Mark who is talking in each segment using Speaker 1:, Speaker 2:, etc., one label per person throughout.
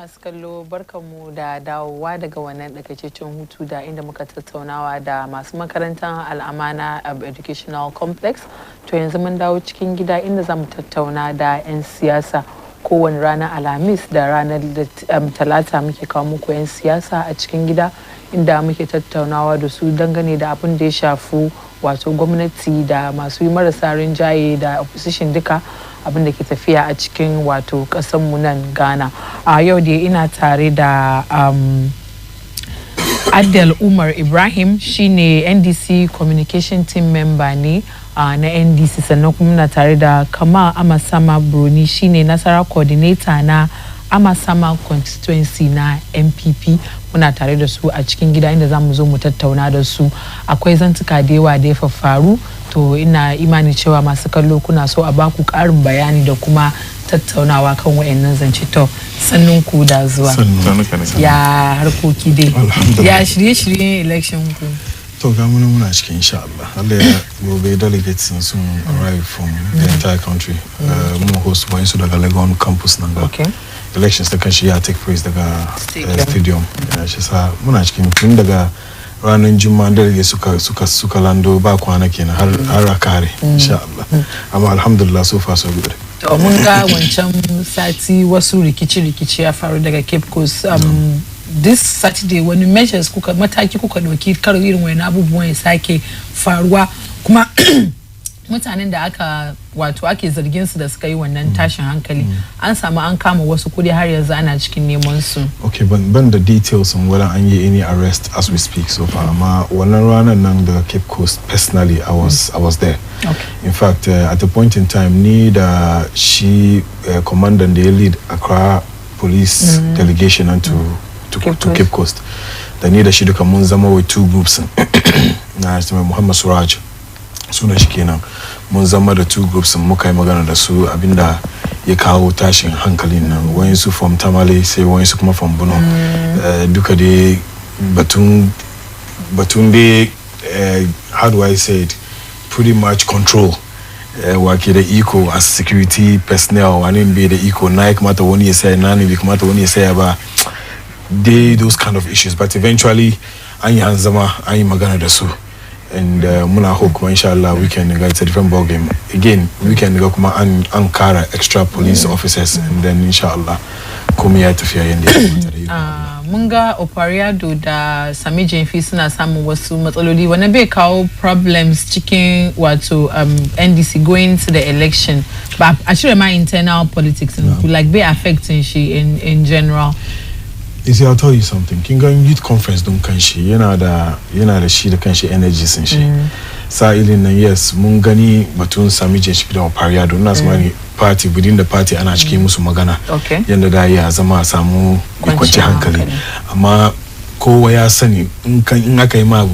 Speaker 1: masu kallo barkanmu da dawowa daga wannan dakaitaccen hutu da inda muka tattaunawa da masu makarantar al'amana educational complex. To yanzu mun dawo cikin gida inda zamu tattauna da 'yan siyasa. Kowane ranar Alhamis da ranar Talata muke kawo muku 'yan siyasa a cikin gida inda muke tattaunawa da su dangane da abin da ya shafi wato gwamnati da masu yi marasa rinjaye da opposition duka abin da ke tafiya a cikin wato mu nan Ghana. A yau dai ina tare da Adel Umar Ibrahim, shine NDC communication team member ne na NDC, sannan kuma muna tare da Kamal Amasama Bruni, shine Nasara coordinator na Amasama constituency na MPP. Muna tare da su a cikin gida inda zamu zo mu tattauna da su. Akwai zantuka da yawa da ya faru, to ina imani cewa masu kallo kuna so a baku karin bayani da kuma tattaunawa kan wayannan zance. To sannun ku da zuwa. Ya harkoki dai. Ya shirye-shiryen election ku.
Speaker 2: To ga muna cikin insha Allah. Allah ya gobe delegates sun arrive from the entire country. Mu host boys su daga Legon campus nan ga.
Speaker 1: Okay.
Speaker 2: Elections da kanshi ya take place daga stadium. Shi sa muna cikin tun daga ranar Juma'a da suka lando ba kwana kenan har a kare insha Allah. Amma alhamdulillah so far so good.
Speaker 1: To mun ga wancan sati wasu rikici ya faru daga Cape Coast. This Saturday wani measures mataki kuka dauki kar irin wani abubuwan ya sake faruwa, kuma mutanen da ake zargin su da suka yi wannan tashin hankali an samu an kama wasu kudi har yanzu ana cikin neman su.
Speaker 2: Okay, ban da details on whether an yi any arrest as we speak so far, amma wannan ranar nan da Cape Coast personally I was there.
Speaker 1: Okay.
Speaker 2: In fact, at a point in time ni da shi commandant da ya lead Accra police delegation to Cape Coast, da ni da shi duka mun zama with two groups na Muhammad Suraj suna shi kenan, mun zama da two groups muka yi magana da su abinda ya kawo tashin hankalin nan, wayansu from Tamale sai wayansu kuma from Bono. Duka dai batun dai how do I say it, pretty much control wake da iko as security personnel, wani bai da iko na ya kamata wani ya saya, nani bai kamata wani ya saya ba, those kind of issues. But eventually an yi magana da su, and muna hope kuma inshallah we can get a different ball game again. We can go kuma an kara extra police officers, and then inshallah komai ya tafiya yanda ya kamata.
Speaker 1: Mun ga Opariado da Sami Jenfi suna samun wasu matsaloli wanda bai kawo problems cikin wato NDC going to the election, but actually my internal politics like be affecting she in general.
Speaker 2: You see, I'll tell you something. Kinga youth conference don't kanshi. Yana da shi da kanshi energy sin shi. Sa ilin nan yes, mun gani batun Sami Jenfi da Opariado. Na samani party within the party ana cikin musu magana.
Speaker 1: Okay.
Speaker 2: Yanda da ya zama a samu kwanci hankali. Amma kowa ya sani in aka yi ma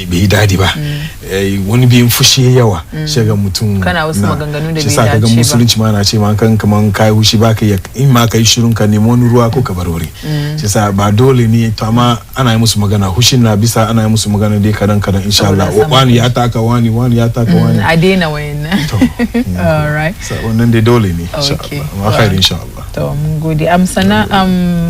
Speaker 2: bai dadi ba. Wani biyin fushi yawa. Shiga mutum
Speaker 1: kana wasu maganganu da bai dace ba.
Speaker 2: Shi sa kaga musulunci ma na ce ma kan kaman kai hushi baka ya in ma kai shirun ka nemo wani ruwa ko ka barore. Shi sa ba dole ne to amma ana yi musu magana hushin na bisa, ana yi musu magana dai kadan insha Allah. Wani ya taka wani ya taka wani.
Speaker 1: A daina wayannan. All right.
Speaker 2: So wannan dai dole ne insha Allah. Ma khair insha Allah.
Speaker 1: To mun gode. Sana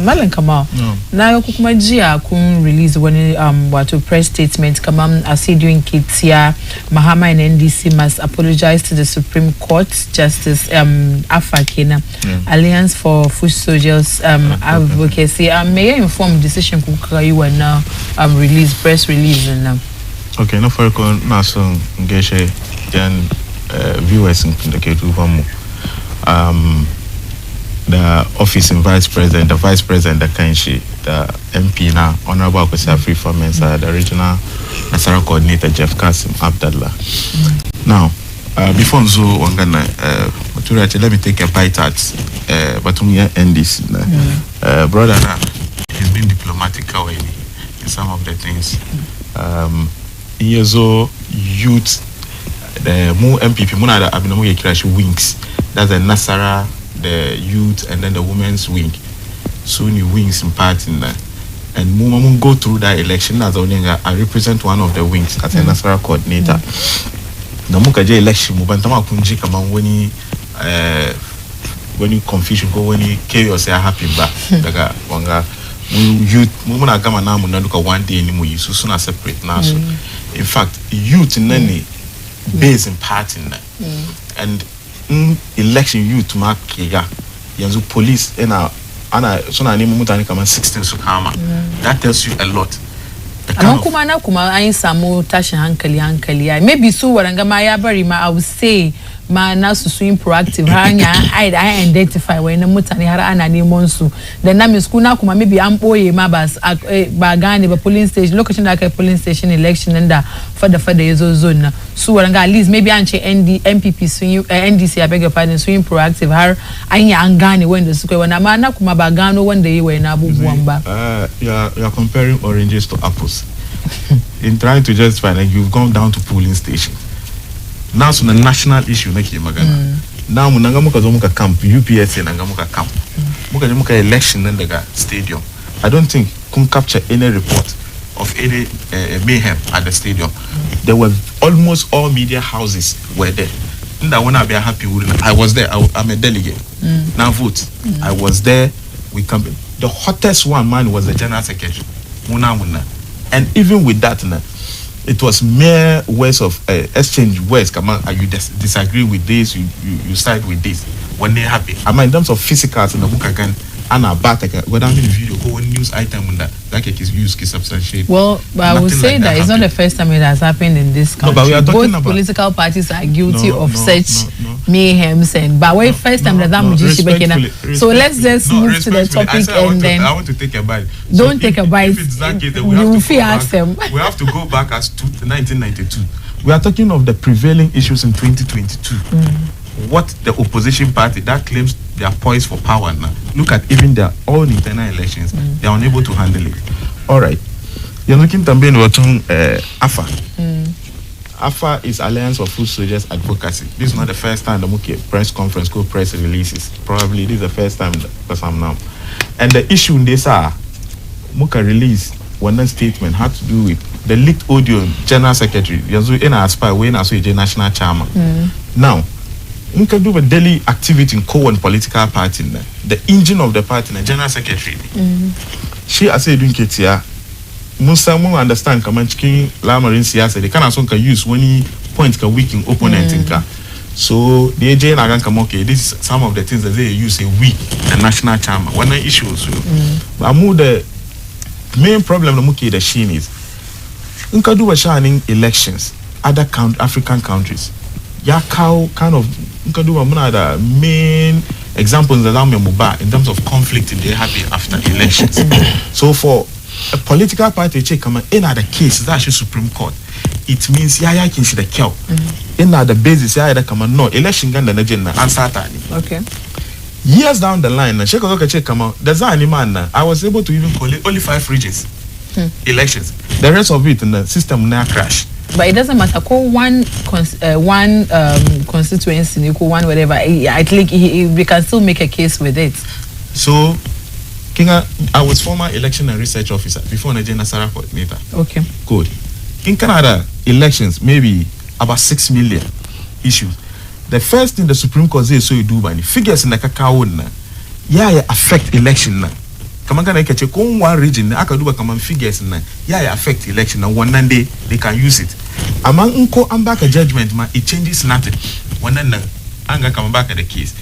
Speaker 1: Malam Kamal. Na ga kuma jiya kun release wani wato press statement kamar Asidiun Kitia Mahama and NDC must apologize to the Supreme Court Justice Afa Kena Alliance for Foot Soldiers Advocacy. May I inform decision kuka you are now press release now.
Speaker 3: Okay, no for naso ngeshe then viewers in the Ketuvamu. The office and vice president, the Kanshi, the MP now, Honorable Kwesi Afrifa Mensa, the regional Nasara coordinator Jeff Kasim Abdallah. Now, before Nzo Wangana, let me take a bite at Batumia NDC. Brother, he's been diplomatic in some of the things. Yezo youth, the Mu MPP, Muna Abinamu Yekirashi wings. That's the Nasara, the youth, and then the women's wing. Sony wings in part in that. And Mumam go through that election as I represent one of the wings as a national coordinator. The Mukaje election, Mubantama Kunji Kamangwani when you confusion go when you chaos say happen back daga wanga youth muna kama na muna duka one day ni mu yi so na separate na so in fact youth nani base in party na and election youth mark ya yanzu police ana so na nemi mutane kama 16 su kama that tells you a lot.
Speaker 1: Amma kuma an samu tashin hankali maybe su waranga ma ya bari ma I would say ma nasu su yin proactive hanya I identify wani mutane har ana neman su da na mis kuna kuma maybe an boye ma ba gane ba polling station lokacin da aka yi polling station election nan da fada yazo zone na su waranga at least maybe an ce MPP sun yi NDC I beg your pardon sun yin proactive har an gane wanda suka yi wani amma na kuma ba gano wanda yi wani abubuwan ba.
Speaker 3: You are comparing oranges to apples. In trying to justify like you've gone down to polling station. Now so the national issue nake magana. Now munanga muka zo muka camp UPSA nanga muka camp. Muka election nan daga stadium. I don't think kun capture any report of any mayhem at the stadium. There were almost all media houses were there. That when I be happy with I was there. I'm a delegate. Now vote. I was there. We camped. The hottest one man was the general secretary. Muna. And even with that, it was mere words of exchange words. Come on, you disagree with this, you side with this. When they're happy, I mean, in terms of physicals in the book again, and a bat, whether I'm in the video, go on news item when that is used to substantiate.
Speaker 1: Well, I would say that it's not the first time it has happened in this country.
Speaker 3: No, but we are talking
Speaker 1: both political parties are guilty of such mayhems but first time that so let's just move to the topic and then
Speaker 3: I want to take a bite.
Speaker 1: Don't take a bite.
Speaker 3: If it's that case, then we have to go back as to 1992. We are talking of the prevailing issues in 2022. What the opposition party that claims they are poised for power now. Look at even their own internal elections. They are unable to handle it. All right. You're looking to be AFA. AFA is Alliance for Food Soldiers Advocacy. This is not the first time the Muke press conference go press releases. Probably this is the first time because I'm now. And the issue in this Muka release one statement had to do with the leaked audio general secretary. Yanzu in aspire when I say national chairman. Now, Muka do a daily activity in co-one political party. The engine of the party, the general secretary. She I say doing Ketia. Musa understand come chicken lamarin siyasa they can also use when point ka weaken opponent inka. So the AJ na gan come okay this is some of the things that they use a weak the national chairman one issue so but the main problem na muke the shin is inka do shining elections other African countries ya cow kind of inka do muna da main examples that I'm in terms of conflict they happen after elections. So for a political party check come in the case that's the Supreme Court. It means yaya kin shi da kyau. In the basis yaya da come no election ganda na jin na answer ta ne.
Speaker 1: Okay.
Speaker 3: Years down the line na sheko ka check come the DAZN man na I was able to even collect only 5 regions. Elections. The rest of it in the system now crash.
Speaker 1: But it doesn't matter. Call one constituency, one whatever. I think we can still make a case with it.
Speaker 3: So Kinga, I was former election and research officer before Nigeria Nasara coordinator.
Speaker 1: Okay.
Speaker 3: Good. In Canada, elections maybe about 6 million issues. The first thing the Supreme Court says so you do by figures in the cacao na affect election na. Kama kana ikache kon one region na aka duba kama figures na affect election na one day they can use it. Among unko ambaka judgment ma it changes nothing. One na anga kama baka the case.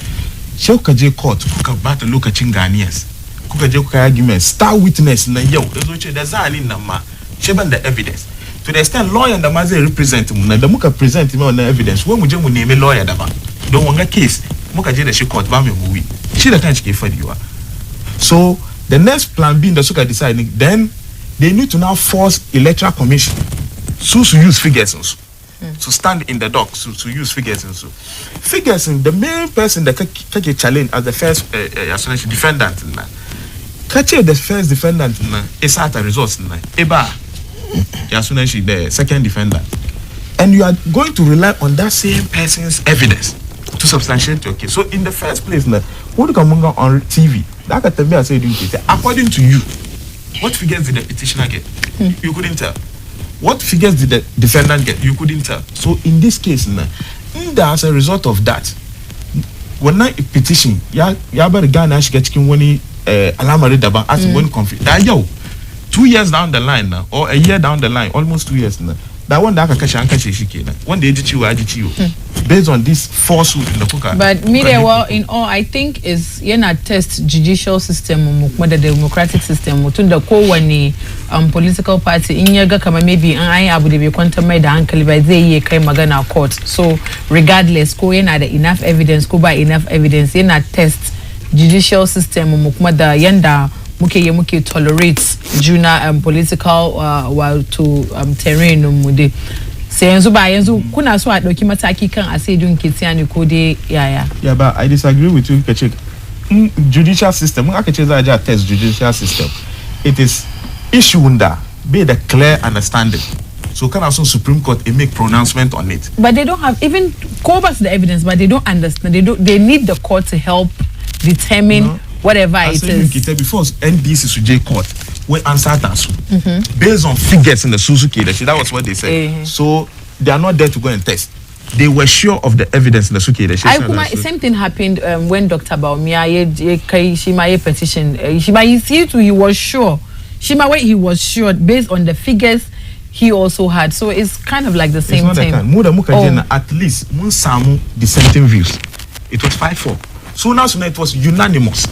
Speaker 3: Shoka je court kuka bata lokacin Ghanaians. Kuka je kuka argument star witness na yau ezo da zani na ma sheban the evidence to the extent lawyer and the maze represent mu na da muka present me on evidence when mu je mu neme lawyer da ba don wanga case muka je da shi court ba mu wi shi da kanshi ke fadiwa. So the next plan being the suka decide then they need to now force electoral commission to use figures also. To stand in the dock to use figures and so figures in the main person that take a challenge as the first defendant na catch the first defendant na is at a results na eba Yasuneshi the second defendant and you are going to rely on that same person's evidence to substantiate your case. So in the first place na what come on TV that can tell me I say according to you what figures did the petitioner get? You couldn't tell. What figures did the defendant get? You couldn't tell. So in this case, as a result of that, when I petition, ya bar Ghana she get chicken woni alamari daba as one conflict. That yo 2 years down the line now, or a year down the line, almost 2 years now. That one that one day based on this falsehood in the cooker.
Speaker 1: But media well in all I think is test judicial system the democratic system to the political party in yaga kama maybe I abu de be quantum da hankali ba zai yi kai magana court. So regardless ko yana da enough evidence ko ba enough evidence yana test judicial system da yanda muke tolerate juna political to terrain mude sai yanzu ba yanzu kuna so a dauki mataki kan asedun kitiani ko dai yaya.
Speaker 3: Yeah, but I disagree with you Kachik. Judicial system aka ce za a test judicial system, it is issue unda be the clear understanding. So can also Supreme Court make pronouncement on it,
Speaker 1: but they don't have even go back to the evidence, but they don't understand. They need the court to help determine whatever it is.
Speaker 3: Before NDC Suje Court, we answer that based on figures in the Suzuki. That was what they said. So they are not there to go and test. They were sure of the evidence in the Suzuki.
Speaker 1: Same thing happened when Dr. Baumia Shimaye petition. He was sure. Shimaye, he was sure based on the figures he also had. So it's kind of like the same thing.
Speaker 3: At least Samu dissenting views. It was 5-4. So now it was unanimous.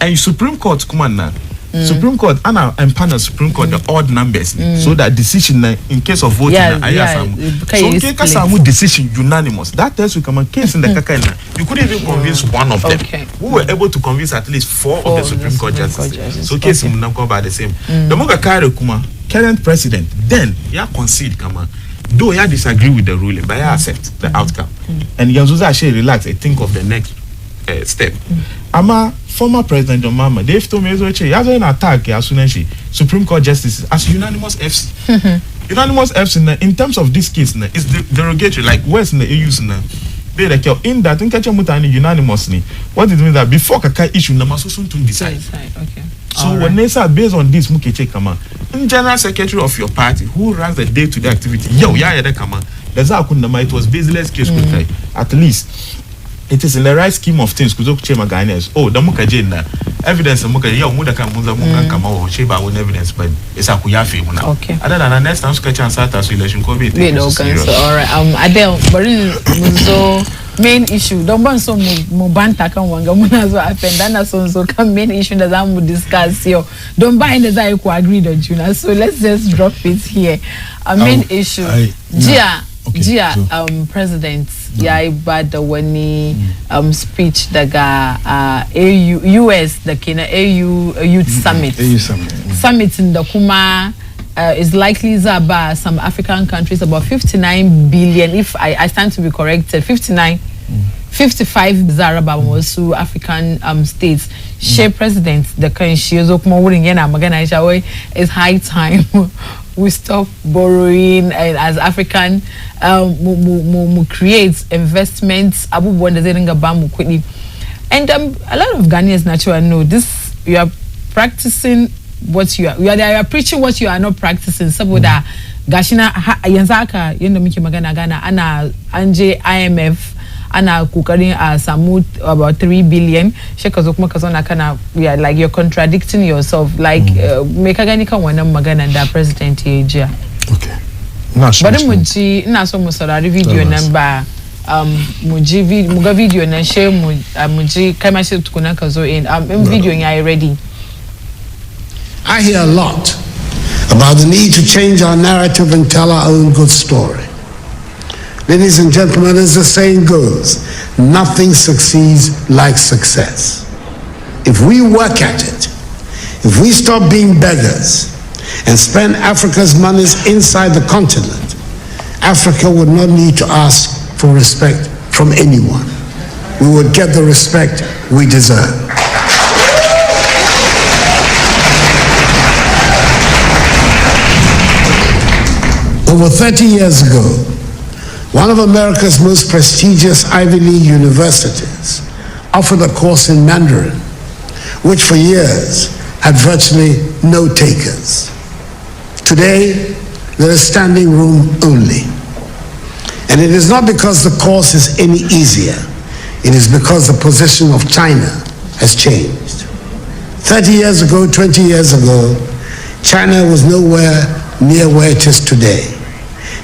Speaker 3: And Supreme Court Supreme Court and panel Supreme Court the odd numbers so that decision in case of voting so in case of decision unanimous, that tells you come a case in the Kakana. You couldn't even convince one of them. We were able to convince at least 4 of the Supreme Court justices. So case will not go by the same. The Muga Kare Kuma, current president, then concede come. Though you disagree with the ruling, but you accept the outcome. And Yanzuza actually relax and think of the next step. Ama former President John Mahama, they've told me as an attack as soon as Supreme Court justices as unanimous FC. Unanimous FC in terms of this case is derogatory, like West in the EU's in that in Kachamutani unanimously. What it means that before Kaka issue Namasosun to decide.
Speaker 1: Okay.
Speaker 3: So when they say based on this Mukeche Kama, in general secretary of your party who runs the day-to-day activity, it was baseless case at least. It is in the right scheme of things. Oh, the muka evidence muka muda kama sheba on evidence, but it's a kuyafi.
Speaker 1: Okay.
Speaker 3: Other than the next time sketch and start election COVID.
Speaker 1: All right. Adele, but so main issue. Don't want so mubanta kan wanga muna so appendana so come main issue that I will discuss here. Don't buy the I could agree on Juna. So let's just drop it here. A main issue. President bad the wani speech daga US the kina AU youth summit summit in the kuma is likely zaba some African countries about 59 billion if I stand to be corrected 55 zaraba wasu African states share president the country is high time we stop borrowing and as African create investments and a lot of Ghanaians naturally know this. You are practicing what you are preaching what you are not practicing. Saboda gashina yanzaka yendo miki magana Ghana ana anje IMF ana kukarin samu about 3 billion shekazo kuma kazona kana like you're contradicting yourself like mekagani kan wannan magana da president ya
Speaker 2: okay
Speaker 1: bari mu ji ina so mu saurari video number muga video nan share mu ji kai ma shi tukuna ka zo in video yayi ready.
Speaker 4: I hear a lot about the need to change our narrative and tell our own good story. Ladies and gentlemen, as the saying goes, nothing succeeds like success. If we work at it, if we stop being beggars and spend Africa's monies inside the continent, Africa would not need to ask for respect from anyone. We would get the respect we deserve. Over 30 years ago, one of America's most prestigious Ivy League universities offered a course in Mandarin, which for years had virtually no takers. Today, there is standing room only. And it is not because the course is any easier. it is because the position of China has changed. 30 years ago, 20 years ago, China was nowhere near where it is today.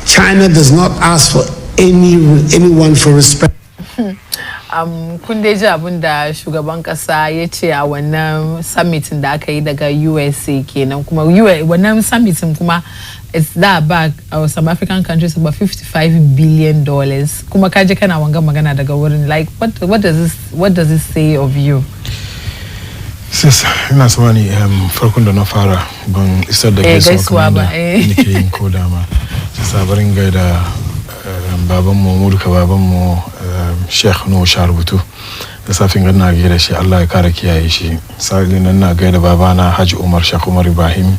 Speaker 4: China does not ask for anyone for respect.
Speaker 1: Kundeji abunda shugaban kasa yace a wannan summit da aka yi daga USA kenan kuma wannan summit kuma it's that back some African countries about $55 billion kuma kaje kana wanga magana daga wurin like what does this say of you?
Speaker 2: Sis ina so ni farkon da na fara ban isar da gaisuwa ba nake yin koda ma sai sabarin gaida baban mu duka baban mu Sheikh No Sharubutu da safin ganna gaida shi Allah ya kare kiyaye shi sai nan na gaida babana Haji Umar Sheikh Umar Ibrahim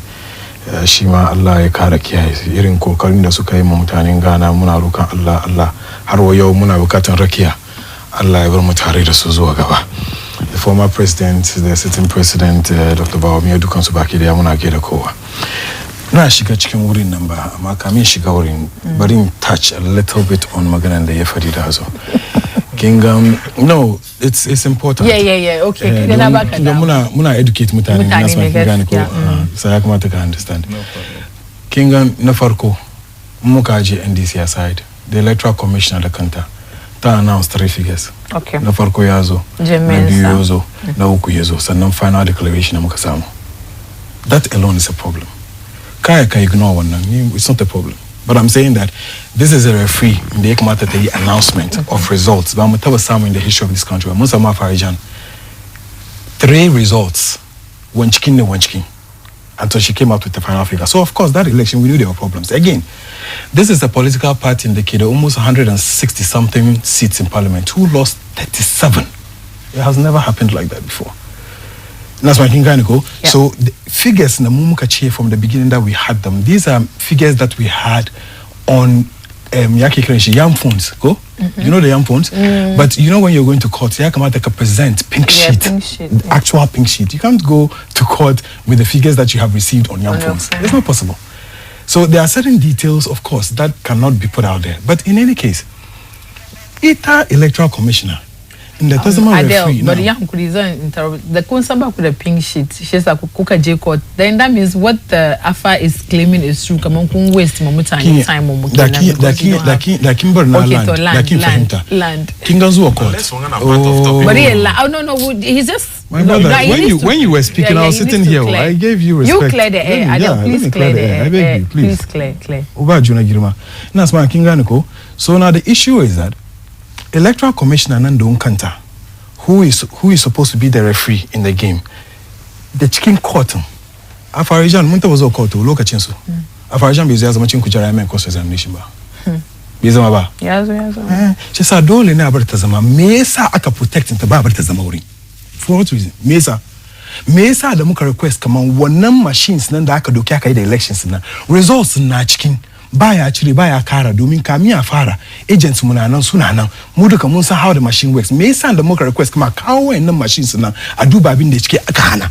Speaker 2: shi ma Allah ya kare kiyaye shi irin kokarin da suka yi mu mutanen Ghana muna roƙon Allah har wa yau muna bukatun rakiya Allah ya bar mu tare da su zuwa gaba. The former president, the sitting president, Dr. Bawumia dukan su baki da muna gaida kowa. Na shiga cikin wurin nan ba amma kamin shiga wurin bari in touch a little bit on maganan da ya fadi da zo. Kingdom, no, it's important.
Speaker 1: Yeah. Okay.
Speaker 2: Muna educate mutane na so gane ko sai kuma ta understand. No problem. Kingdom na farko muka je NDC aside, the electoral commissioner da kanta ta announce 3 figures.
Speaker 1: Okay.
Speaker 2: Na farko ya zo, na biyu ya zo, na uku ya zo, sannan final declaration muka samu. That alone is a problem. Kaya ka ignore wannan, it's not a problem. But I'm saying that this is a referee in the Ekmata announcement of results. But I'm taba samu in the history of this country. Musa Mafarijan, 3 results, one chicken. Until she came out with the final figure. So of course that election we knew there were problems. Again, this is a political party in the kid, almost 160 something seats in parliament, who lost 37. It has never happened like that before. That's my king go. Yeah. So the figures in the Mumukache from the beginning that we had them, these are figures that we had on yam phones. Go? You know the yam phones? But you know when you're going to court, you have to present pink sheet, actual pink sheet. You can't go to court with the figures that you have received on yam phones. It's not possible. So there are certain details, of course, that cannot be put out there. But in any case, ITA electoral commissioner, in the Tasman referee,
Speaker 1: but the young the consamba with a pink sheet, she's a kuka J court. Then that means what the AFA is claiming is true. Come on, waste time time.
Speaker 2: The Kimber land. Kingazu court.
Speaker 1: But no, he's just.
Speaker 2: My brother, when you were speaking, I was sitting here. I gave you respect.
Speaker 1: You clear the air. Please clear the air.
Speaker 2: I beg you, please.
Speaker 1: Please clear.
Speaker 2: Uba Juna Girma. That's my Kinganiko. So now the issue is that electoral commissioner Nando Nkanta, who is supposed to be the referee in the game, the chicken court. Afarijan Munta was a court. Look at Chinsu. Afarijan Bizaz Machin Kujara men course examination ba. Bizama. Yes. She said dole ne abartazama. Mesa aka protect into ba abartazama uri. For what reason? Mesa da muka request kaman wannan machines nan da aka doki aka yi da elections na results na cikin baya kara domin kamin a fara agents mu na nan suna nan mu duka mun san how the machine works. Me yasa da muka request kuma kawo wayannan machines nan a duba abin da cike aka hana.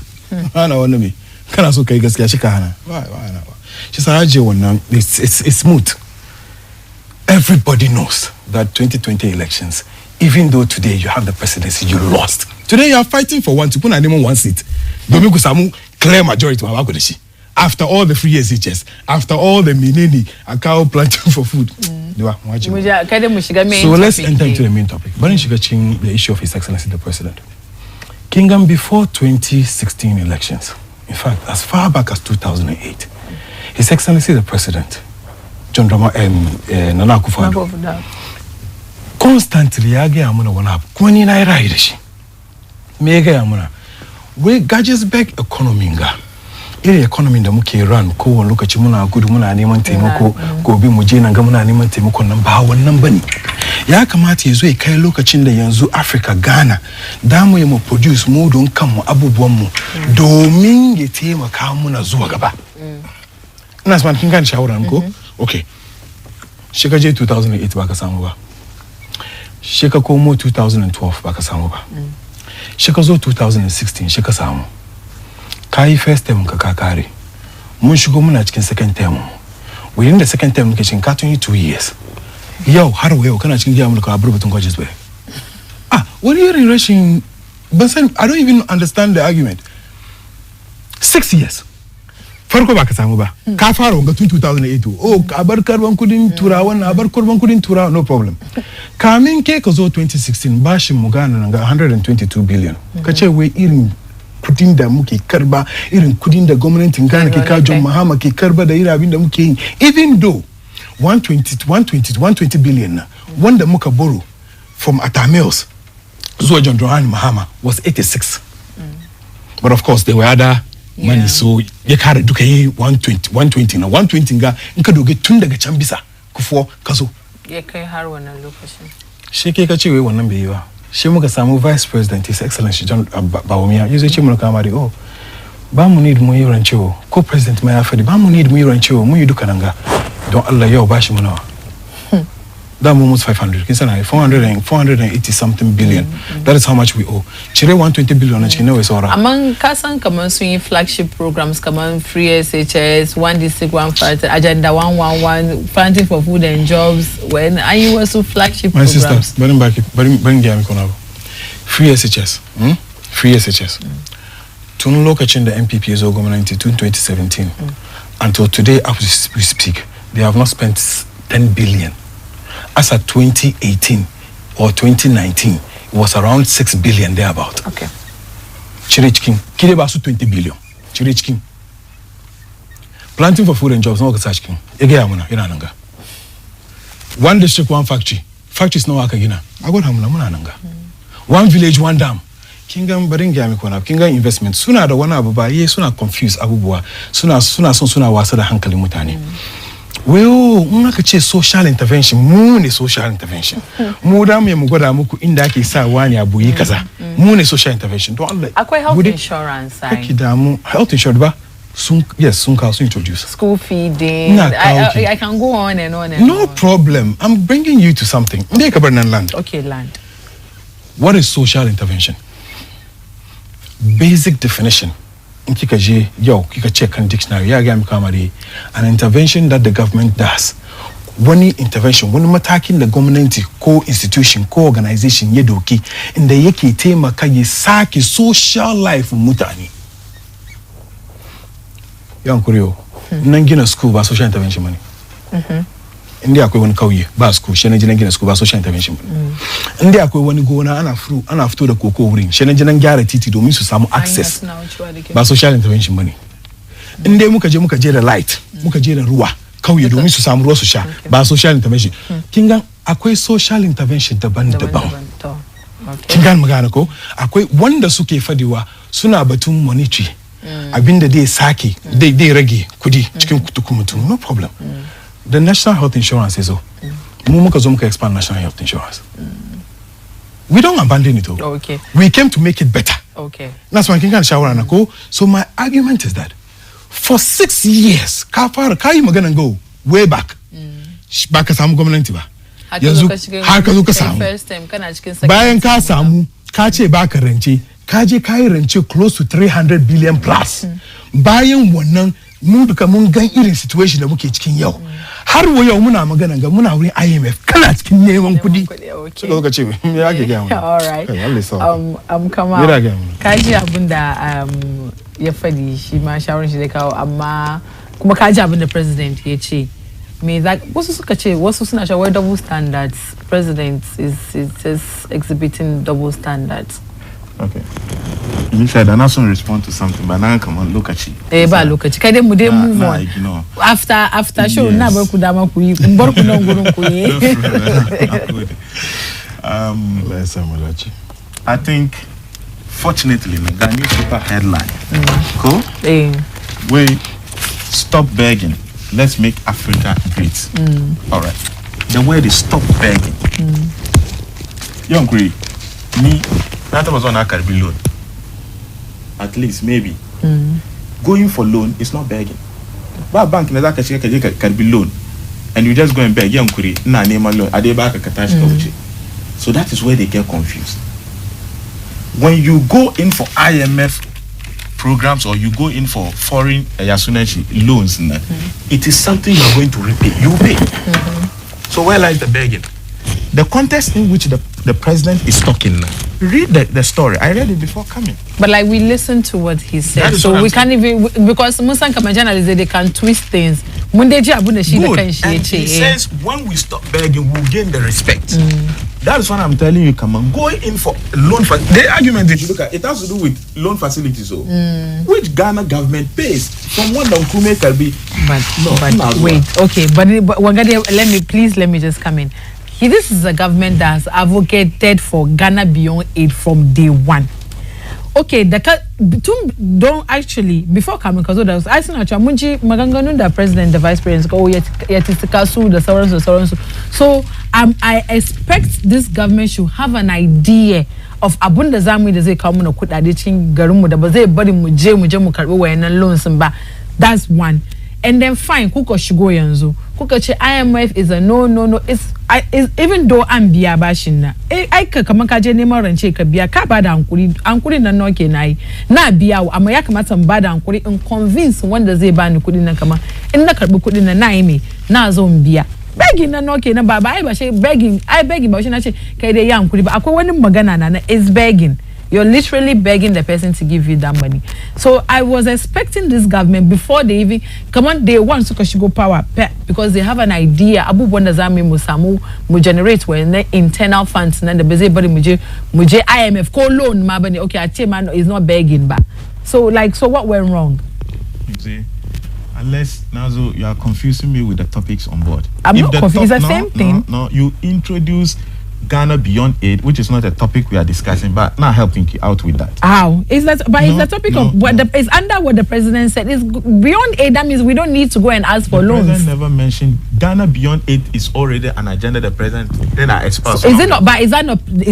Speaker 2: Hana wannan me kana so kai gaskiya shi ka hana. Ba shi sa haje wannan it's smooth. Everybody knows that 2020 elections, even though today you have the presidency, you lost. Today you are fighting for one seat. Domingo Samu clear majority after all the free SHS, after all the minini and cow planting for food. So let's enter into the main topic. But the issue of His Excellency the President. Kingdom before 2016 elections, in fact, as far back as 2008, His Excellency the President, John Drama Nana Akufo-Addo, constantly amuna wana kwani na ira shi mega amuna we Gajisberg economy nga ire economy da muke run ko wani lokaci muna gudu muna neman taimako gobe mu je nan ga muna neman taimako nan ba wannan bane ya kamata yazo ya kai lokacin da yanzu Africa Ghana da mu yi mu produce mu don kanmu abubuwan mu domin ya taimaka muna zuwa gaba ina san kin gane shawaran ko okay shiga je 2008 ba ka samu ba shika komo 2012 baka samu ba shika zo 2016 shika samu kai first term ka kare mun shigo muna cikin second term within the second term muke cikin 2 years yau har wayo kana cikin giya mulka aburbutun Gajisberg What are you rushing? But I don't even understand the argument. 6 years. Farko ba ka samu ba. Ka fara wanga tun 2008. Oh, abar karban kudin turawan, abar karban kudin turawa, no problem. Kamin ke ka zo 2016 bashin mu Ghana nan ga 122 billion. Ka ce wai irin kudin da muke karba, irin kudin da gwamnatin Ghana ke ka John Mahama ke karba da irin abin da muke yi. Even though 120 billion na wanda muka borrow from Atamils zuwa John Drawani Mahama was 86. But of course there were other money, so ya kare duka yi 120 na 120 ga in ka doge tun daga can bisa kufo ka zo
Speaker 1: ya kai har wannan lokacin
Speaker 2: shi ke ka ce wai wannan bai yi ba shi muka samu vice president his excellency John Bawumia yazo ce mun kama dai oh ba mu need mu yi rancewo ko president mai ya fadi ba mu need mu yi rancewo mu yi duka nan ga don Allah yau bashi mu nawa that almost 500 kin sana 480 something billion. That is how much we owe. Chire 120 billion na cikin nawa saura.
Speaker 1: Among kasan kaman sun yi flagship programs kaman free SHS, one district one fight, agenda 111, planting for food and jobs. When are you also flagship
Speaker 2: my
Speaker 1: programs?
Speaker 2: My sister, bring gami kona. Free SHS. Free SHS. Tun lokacin da MPP zo gwamnati tun 2017 until today as we speak, they have not spent 10 billion. As at 2018 or 2019, it was around 6 billion thereabout.
Speaker 1: Okay.
Speaker 2: Chirichkin, Kirebasu 20 billion. Chirichkin. Planting for food and jobs, no Kasachkin. Egeamuna, Irananga. One district, one factory. Factories no Akagina. I got Hamunanga. One village, one dam. Kingam Baringami Kona, Kinga investment. Sooner the one Abuba, yes, sooner confused Abubua. Sooner Wasada Hankali Mutani. Well, unakache social intervention, mune social intervention. Muda me mugoda muku inda ake sa wani abu yi kaza. Mune social intervention. Don't Allah.
Speaker 1: Akwai health insurance side.
Speaker 2: Kidamu health insurance ba sun introduce.
Speaker 1: School feeding. I can go on and on and
Speaker 2: no
Speaker 1: on.
Speaker 2: problem. I'm bringing you to something. Land.
Speaker 1: Okay, land.
Speaker 2: What is social intervention? Basic definition. Kika check on dictionary an intervention that the government does. One intervention, one mataki the government ko institution ko organization yedoki in the yake taimaka yi saki social life mutane. Yan kuriyo nan gina school ba social intervention bane. Inda akwai wani kauye ba school shi na jinan gina school ba social intervention bane. Inda akwai wani gona ana fito da koko wurin shi na jinan gyara titi domin su samu access ba social intervention bane. Inda muka je da light muka je da ruwa kauye domin su samu ruwa su sha ba social intervention. Kin ga akwai social intervention daban-daban. Kin ga magana ko akwai wanda suke fadiwa suna batun monetary abinda dai sake dai rage kudi cikin kutukumutum no problem. The national health insurance is muka expand national health insurance. We don't abandon it all.
Speaker 1: Okay.
Speaker 2: We came to make it better.
Speaker 1: Okay.
Speaker 2: That's why I can shower and go. So my argument is that for 6 years, kai magana go way back. Back as I'm government ba. Har ka zo ka samu.
Speaker 1: First time kana cikin second.
Speaker 2: Bayan ka samu, ka ce baka rance, ka je kai rance close to 300 billion plus. Bayan wannan mu duka mun gan irin situation da muke cikin yau. Har wa yau muna magana ga muna wurin IMF kana cikin neman kudi.
Speaker 1: Okay.
Speaker 2: So ka ce me yake ga mu.
Speaker 1: All right. Kama kaji abinda ya fadi shi ma shawaran shi da kawo amma kuma kaji abinda president ya ce me za wasu suka ce wasu suna cewa double standards president is just exhibiting double standards.
Speaker 3: Okay. You said I not respond to something, but now come on, look at you.
Speaker 1: Ba lokaci kai dai mu dai move on.
Speaker 3: You know.
Speaker 1: After show na bar ku dama ku yi bar ku nan gurin ku yi.
Speaker 3: I think fortunately the newspaper headline cool we stop begging, let's make Africa great. All right, the word is stop begging. Young agree me that was on a carbi loan at least maybe going for loan is not begging but bank na zaka shiga carbi loan and you just go and beg young agree na nema loan ade ba ka katashi kauce. So that is where they get confused. When you go in for IMF programs or you go in for foreign loans, it is something you are going to repay. You pay. So where lies the begging? The context in which the president is talking, Read the story. I read it before coming.
Speaker 1: But like we listened to what he said, so we can't even, because Musa Kama journalists, they can twist things.
Speaker 3: Good. And he says when we stop begging, we'll gain the respect. That is what I'm telling you. Come on, going in for loan. The argument that you look at, it has to do with loan facilities, so which Ghana government pays from what the Nkume can be.
Speaker 1: But wait, okay, but let me just come in. This is a government that has advocated for Ghana Beyond Aid from day one. Okay, don't actually before coming, because there was I seen actually Munji Maganganu, the president, the vice president, go yet the so I expect this government should have an idea of abunda zamu da zai kawo mana kudade cikin garin mu da ba zai bari mu je mu karbi wayannan loans ba. That's one. And then fine, kuka shigo yanzu. Kuka ce IMF is a no. It's even though I'm biya bashin na. Ai ka kaman ka je neman rance ka biya ka bada hankuri nan nawa ke nayi. Na biya amma ya kamata in bada hankuri in convince wanda zai bani kudin nan kaman in na karbi kudin nan na yi me na zo in biya. Begging na okay na baba ai ba shi begging ba shi na ce kai dai ya hankuri ba akwai wani magana na is begging. You're literally begging the person to give you that money. So I was expecting this government before they even come on, they want to go power because they have an idea. Abu Bondazami Musamu mu generate when the internal funds and the busy body muje IMF call loan mabani. Okay, I tell man is not begging back. So what went wrong?
Speaker 3: You see, unless Nazo, you are confusing me with the topics on board.
Speaker 1: I'm not confused. It's the same thing.
Speaker 3: No, you introduce Ghana Beyond Aid, which is not a topic we are discussing, but not helping you out with that.
Speaker 1: How is that? But it's the topic of what it's under what the president said. It's Beyond Aid. That means we don't need to go and ask for loans. The
Speaker 3: president never mentioned Ghana Beyond Aid is already an agenda the president then I espouse.
Speaker 1: So is it not? But is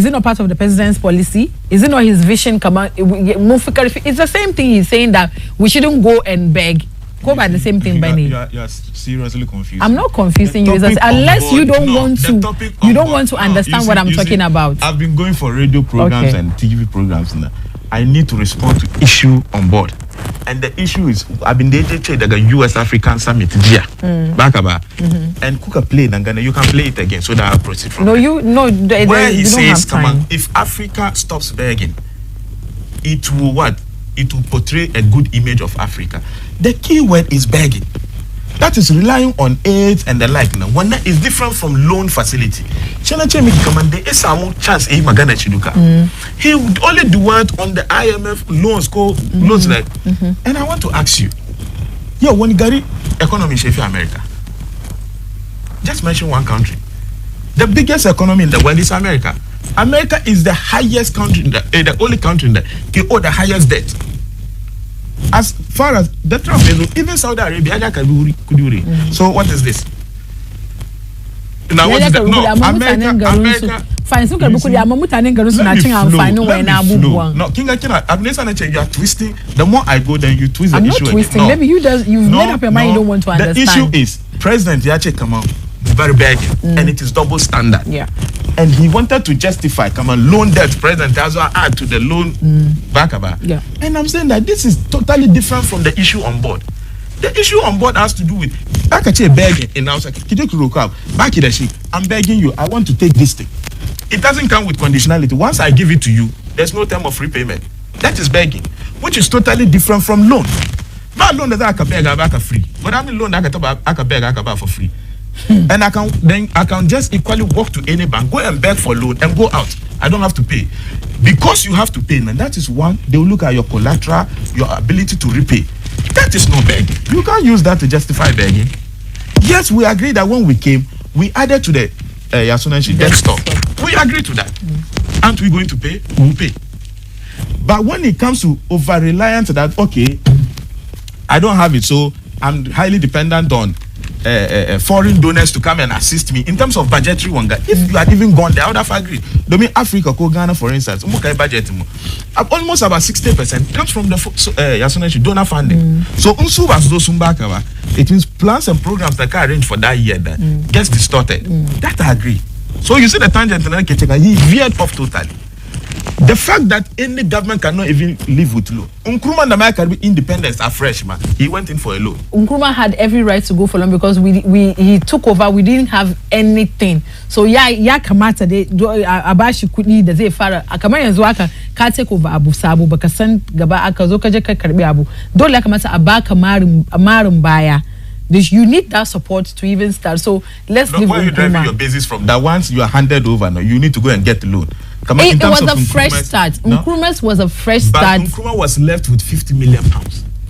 Speaker 1: it not part of the president's policy? Is it not his vision? Come on, it's the same thing. He's saying that we shouldn't go and beg. Go by the same thing, Benny.
Speaker 3: You are seriously confused.
Speaker 1: I'm not confusing you, unless you don't want to understand what I'm talking about.
Speaker 3: I've been going for radio programs and TV programs now. I need to respond to issue on board. And the issue is I've been dating the US African Summit here. Bakaba. And Kuka played and Ghana, you can play it again so that I'll proceed from there. Where he says, come on, if Africa stops begging, it will what? It will portray a good image of Africa. The key word is begging. That is relying on aid and the like. Now, one that is different from loan facility. There is some chance he would only do what on the IMF loans, loans like. And I want to ask you, when Gary economy shape America, just mention one country. The biggest economy in the world is America. America is the highest country, the only country that owe the highest debt. As far as the truth is, even Saudi Arabia could do it. So what is this? Now what is that? No, America.
Speaker 1: Fine, so can we
Speaker 3: No, King Akina, you are twisting. The more I go, then you twist the issue.
Speaker 1: I'm not twisting. Maybe you've made up your mind. You don't want to understand.
Speaker 3: The issue is President Yache come out very begging, and it is double standard.
Speaker 1: Yeah.
Speaker 3: And he wanted to justify, come on, loan debt. President has to add to the loan back about. Yeah. And I'm saying that this is totally different from the issue on board. The issue on board has to do with begging in house. I'm begging you. I want to take this thing. It doesn't come with conditionality. Once I give it to you, there's no term of repayment. That is begging, which is totally different from loan. My loan that I can beg back free, but I'm loan that I can beg for free. And I can just equally walk to any bank, go and beg for loan and go out. I don't have to pay. Because you have to pay, and that is one, they will look at your collateral, your ability to repay. That is not begging. You can't use that to justify begging. Yes, we agree that when we came, we added to the Yasunanshi debt stock. We agree to that. Aren't we going to pay? We'll pay. But when it comes to over-reliance that, okay, I don't have it, so I'm highly dependent on foreign donors to come and assist me in terms of budgetary wanga. If you had even gone there, I would have agreed. Domin Africa, Ghana, for instance, budget almost about 60% comes from the donor funding. So it means plans and programs that can arrange for that year that gets distorted. That I agree. So you see the tangent and he veered off totally. The fact that any government cannot even live with loan. Nkrumah and America be independence are fresh, man. He went in for a loan.
Speaker 1: Nkrumah had every right to go for loan because he took over. We didn't have anything. So kamata de abashi kudi da zai fara kamar yanzu aka ka take over abu sabo baka san gaba aka zo ka je ka karbi abu dole ya kamata a baka marin baya. You need that support to even start. So let's leave
Speaker 3: where you driving your basis from. That once you are handed over, now you need to go and get the loan.
Speaker 1: It was a fresh start. Nkrumah's was a fresh start.
Speaker 3: But Nkrumah was left with £50 million.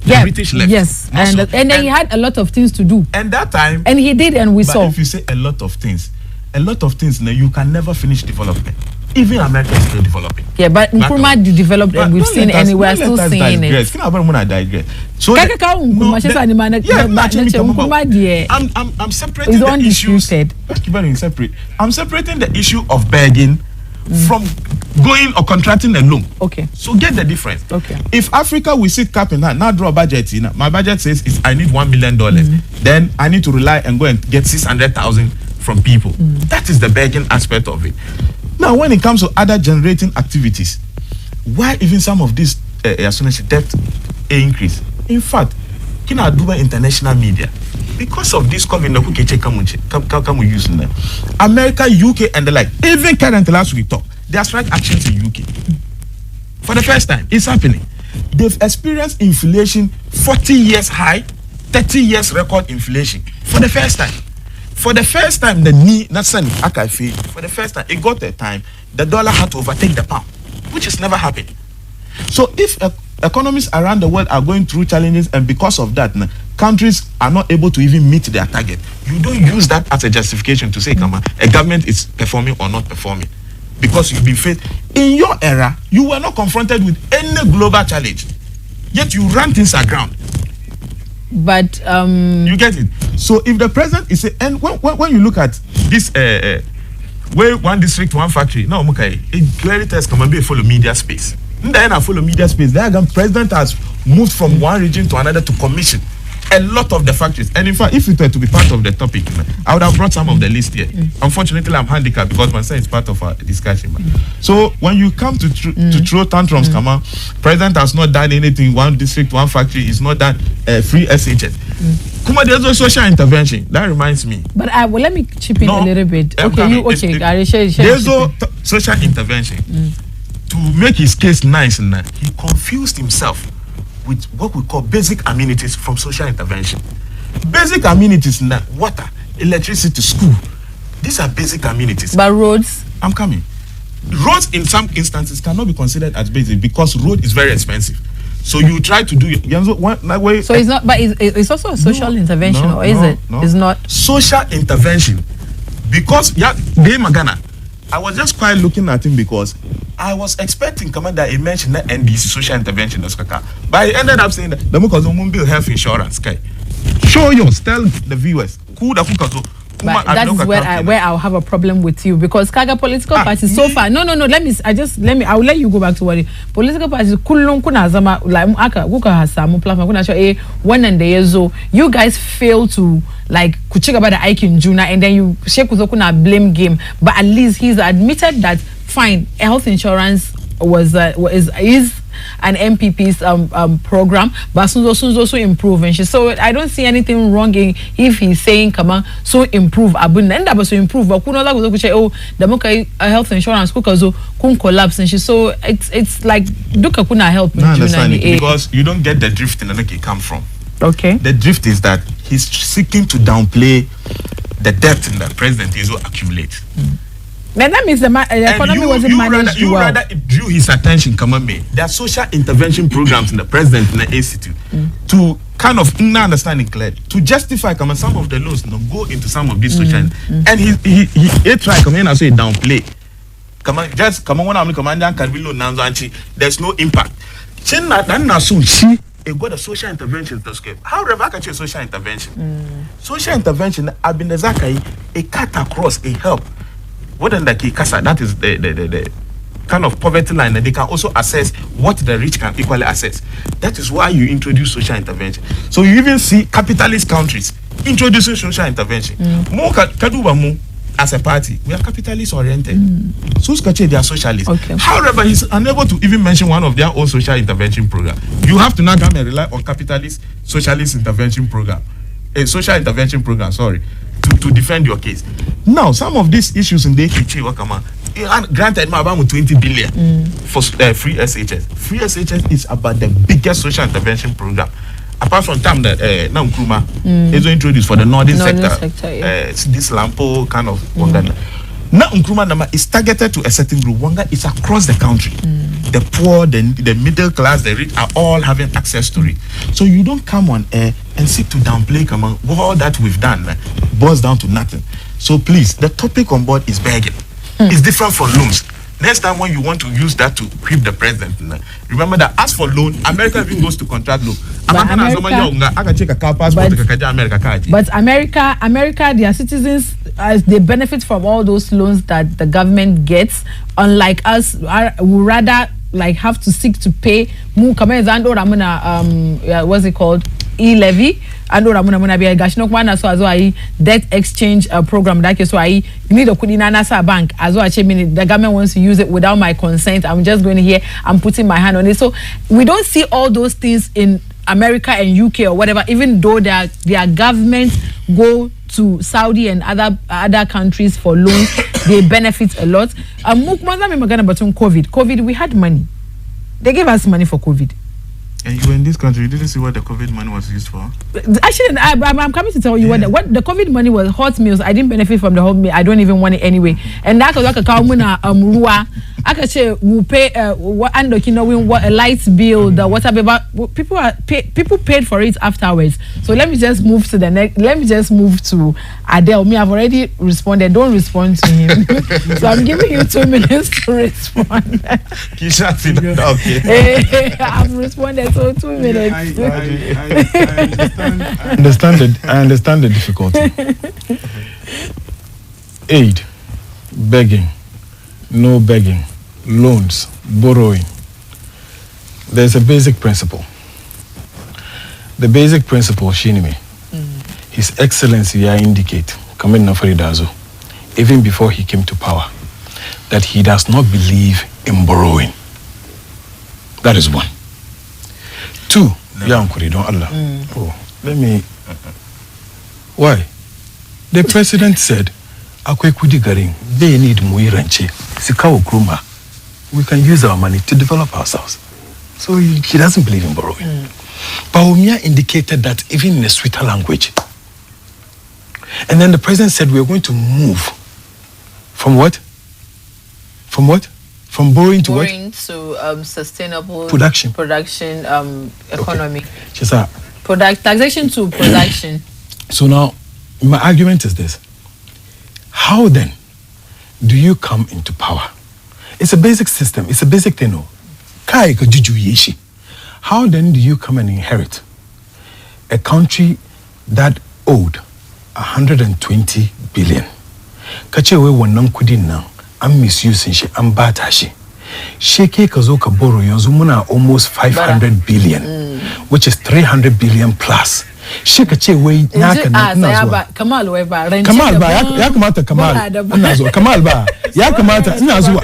Speaker 1: Yeah,
Speaker 3: British left.
Speaker 1: Yes, and then he had a lot of things to do.
Speaker 3: And that time,
Speaker 1: and he did, and we saw.
Speaker 3: If you say a lot of things, now you can never finish development. Even America is still developing.
Speaker 1: Yeah, but Nkrumah developed, and we've seen anywhere still seeing it.
Speaker 3: So I'm separating the issues. I'm separating the issue of begging from going or contracting a loan.
Speaker 1: Okay.
Speaker 3: So get the difference.
Speaker 1: Okay.
Speaker 3: If Africa will sit cap in hand, now draw a budget, my budget says I need $1 million. Then I need to rely and go and get 600,000 from people. That is the begging aspect of it. Now, when it comes to other generating activities, why even some of these debt increase? In fact, kina Dubai international media, because of this COVID, we using them. America, UK, and the like. Even currently, last week talk, there are strike actions in UK. For the first time, it's happening. They've experienced inflation 40 years high, 30 years record inflation. For the first time. For the first time, for the first time, it got a time the dollar had to overtake the pound, which has never happened. So if economies around the world are going through challenges, and because of that, countries are not able to even meet their target, you don't use that as a justification to say, come on, a government is performing or not performing. Because you've been faced. In your era, you were not confronted with any global challenge, yet you ran things aground.
Speaker 1: But
Speaker 3: you get it. So if the president is and when you look at this way, one district, one factory, no, okay, it clearly tells come and be a follow media space. Then I follow media space. The president has moved from one region to another to commission a lot of the factories. And in fact, if it were to be part of the topic, I would have brought some of the list here. Unfortunately, I'm handicapped because my son is part of our discussion. So when you come to throw tantrums, come on, president has not done anything. One district, one factory is not done. Free SHS. Kuma, there's no social intervention. That reminds me.
Speaker 1: But well, let me chip in a little bit.
Speaker 3: There's no social intervention. To make his case nice, he confused himself with what we call basic amenities from social intervention. Basic amenities, water, electricity, school. These are basic amenities.
Speaker 1: But roads?
Speaker 3: I'm coming. Roads in some instances cannot be considered as basic because road is very expensive. So you try to do it.
Speaker 1: So it's not, but it's also a social intervention, or is it?
Speaker 3: No.
Speaker 1: It's not
Speaker 3: social intervention because Magana. I was just quite looking at him because I was expecting Commander he mentioned that NDC social intervention, but I ended up saying that the Mukazo health insurance. Show yours, tell the viewers.
Speaker 1: But that is where I'll have a problem with you because Kaga political parties so far. No. I will let you go back to what political parties. You guys fail to like kuchiga about the Aikin Juna, and then you shake na blame game. But at least he's admitted that fine, health insurance is an MPP's program, but Sunzo's also improving. So I don't see anything wrong if he's saying, come on, so improve. Abunda so improve. But the health insurance kun collapse, and so it's like duka kuna help.
Speaker 3: No, because you don't get the drift in the neck it come from.
Speaker 1: Okay.
Speaker 3: The drift is that he's seeking to downplay the debt in the president is accumulate.
Speaker 1: But that means the economy wasn't managed well.
Speaker 3: Rather it drew his attention, come on, me. There are social intervention programs in the president in the institute to kind of understanding clear to justify come on, some of the loans go into some of these social and he try come in and say downplay. Come on, just come on when I'm commanding Carvillo Nanzanchi, there's no impact. It got a social intervention to scale. However, I can say social intervention. Social intervention, I've been a cut across, a help. What in the Kikasa, that is the kind of poverty line that they can also assess what the rich can equally assess. That is why you introduce social intervention. So you even see capitalist countries introducing social intervention. as a party, we are capitalist oriented. So they are socialists.
Speaker 1: Okay.
Speaker 3: However, he's unable to even mention one of their own social intervention program. You have to now come and rely on capitalist socialist intervention program, a social intervention program, sorry, to defend your case. Now, some of these issues in the granted, 20 billion for free SHS. Free SHS is about the biggest social intervention program. Apart from time that now Nkrumah is introduced for the northern sector, this Lampo kind of Wanga. Now Nkrumah is targeted to a certain group. Wanga is across the country. The poor, the middle class, the rich are all having access to it. So you don't come on air and seek to downplay all that we've done. Boils down to nothing. So please, the topic on board is begging. It's different from loans. Next time when you want to use that to whip the president, remember that as for loan, America even goes to contract loan.
Speaker 1: But America, their citizens, they benefit from all those loans that the government gets. Unlike us, we rather like have to seek to pay. What's it called? E-levy. And debt exchange program that is why you need a Kudinana bank as well. The government wants to use it without my consent. I'm just going here. I'm putting my hand on it. So we don't see all those things in America and UK or whatever. Even though their governments go to Saudi and other countries for loans, they benefit a lot. COVID, we had money. They gave us money for COVID.
Speaker 3: And you were in this country, you didn't see what the COVID money was used for?
Speaker 1: Actually, I'm coming to tell you what the COVID money was. Hot meals, I didn't benefit from the hot meal. I don't even want it anyway. And that was like a Rua. I can say we pay what a light bill, the water bill. People paid for it afterwards. So let me just move to the next. Let me just move to Adele. Me, I've already responded. Don't respond to him. So I'm giving you 2 minutes to respond. Okay. I've responded. So 2 minutes.
Speaker 2: I understand the difficulty. Aid, begging, no begging, loans, borrowing. There's a basic principle. The basic principle, Shinimi, His Excellency I indicate, Kamen Nafaridazo, even before he came to power, that he does not believe in borrowing. That is one. Two, Yankuri, don't Allah. Oh, let me. Why? The president said, Akwekudi Garing, they need Muiranche, Sikao Kruma. We can use our money to develop ourselves. So he doesn't believe in borrowing. Baumia indicated that even in a sweeter language. And then the president said we are going to move from what? From what? From borrowing to what?
Speaker 1: Borrowing to sustainable
Speaker 2: production
Speaker 1: economy.
Speaker 2: Okay.
Speaker 1: Taxation to production.
Speaker 2: So now, my argument is this. How then do you come into power? It's a basic system. It's a basic thing. How then do you come and inherit a country that owed 120 billion? Kachewe wanam kudin now. I'm misusing she, I'm batashi. Sheke kazoka boro yonzumuna almost 500 billion, which is 300 billion plus. Sheke chewe naka na
Speaker 1: Kamal ba
Speaker 2: yakamata Kamal ba yakamata nazwa.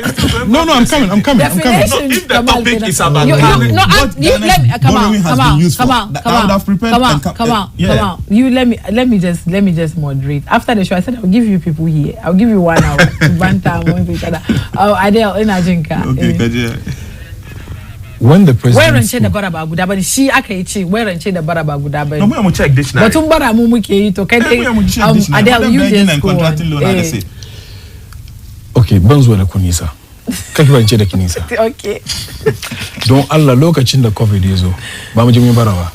Speaker 2: No, I'm coming.
Speaker 3: No, if the topic is about
Speaker 1: come on. You let me just moderate. After the show, I said I'll give you people here. I'll give you 1 hour to banter among each other. Adele in Ajinka.
Speaker 3: Okay,
Speaker 2: when the president
Speaker 1: where and the baraba gudaba she akachi where and the baraba gudaba
Speaker 3: no we check dictionary
Speaker 1: but umbara mumu ke to Adele you just go
Speaker 2: okay banzo na kunisa kake banje da kinisa
Speaker 1: okay
Speaker 2: don Allah lokacin da covid yazo ba mu je mu barawa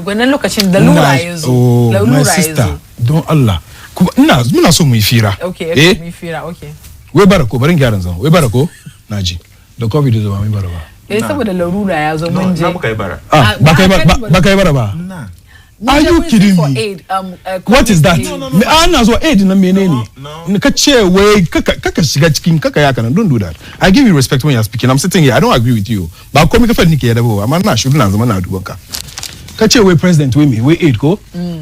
Speaker 1: gwanan lokacin da lura yazo
Speaker 2: my sister don Allah muna so mu yi fira
Speaker 1: okay mu yi fira okay
Speaker 2: we barako barin gyaran zan we barako naji da covid yazo ba mu barawa
Speaker 1: saboda larura ya zo mun je
Speaker 3: na muka yi bara
Speaker 2: ba kai bara ba are you kidding me what is that ana zo aid na menene ka ce wai kaka shiga cikin kaka ya kana don't do that. I give you respect when you're speaking. I'm sitting here, I don't agree with you ba komai ka fadi nike da ba amma na shiru na zama na duban ka ce wai president wai me wai aid ko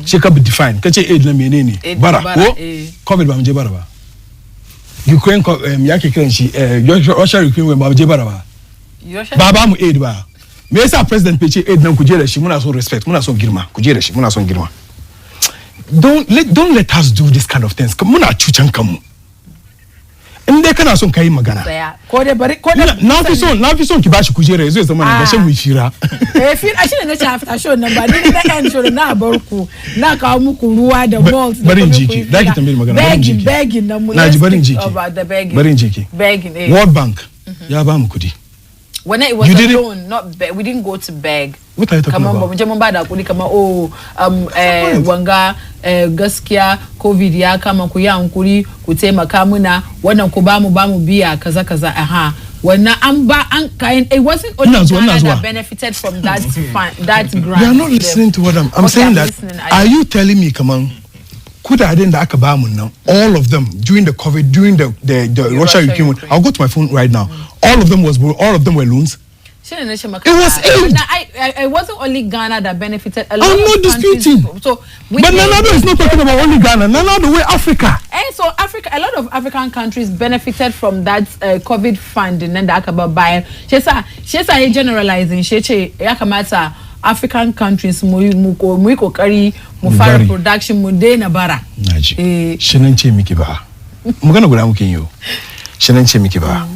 Speaker 2: she ka be define ka ce aid na menene bara ko covid ba mu je bara ba Ukraine yake kiran shi Russia Ukraine we ba je bara ba baba mu aid ba me yasa president pece aid nan ku je da shi muna son respect muna son girma ku je da shi muna son girma don't let us do this kind of things muna cucan kanmu in dai kana son kai magana
Speaker 1: ko da bari ko da
Speaker 2: na fi son ki bashi kujera yazo ya zama da shan mu fira
Speaker 1: fira shine na after show nan ba ni da end show na barku na kawo muku ruwa da balls
Speaker 2: barin jiki da ki tambaye magana
Speaker 1: begging nan mu
Speaker 2: na ji barin jiki barin jiki
Speaker 1: begging
Speaker 2: World Bank ya ba mu kudi
Speaker 1: when it was a loan not we didn't go to beg
Speaker 2: what are you talking about
Speaker 1: kamar mun ba da kudi kamar wanga gaskiya covid ya kama ku ya hankuri ku taimaka muna wannan ku ba mu biya kaza aha wannan an kayan it wasn't only that benefited from that that grant.
Speaker 2: You are not listening to what I'm saying. That are you telling me kudaden da aka ba mu nan all of them during the covid during the Russia Ukraine I'll go to my phone right now all of them were loans. It was aid.
Speaker 1: It wasn't only Ghana that benefited. I'm
Speaker 2: not disputing.
Speaker 1: So
Speaker 2: but Nanado is not talking about only Ghana. Nanado, way Africa.
Speaker 1: And so Africa, a lot of African countries benefited from that COVID funding and that about buying. She's generalizing. Yakamata African countries muiko kari mufara production mudena bara.
Speaker 2: Naji. Shenanche mikiba. Mugana gura mukinyo. Shenanche mikiba.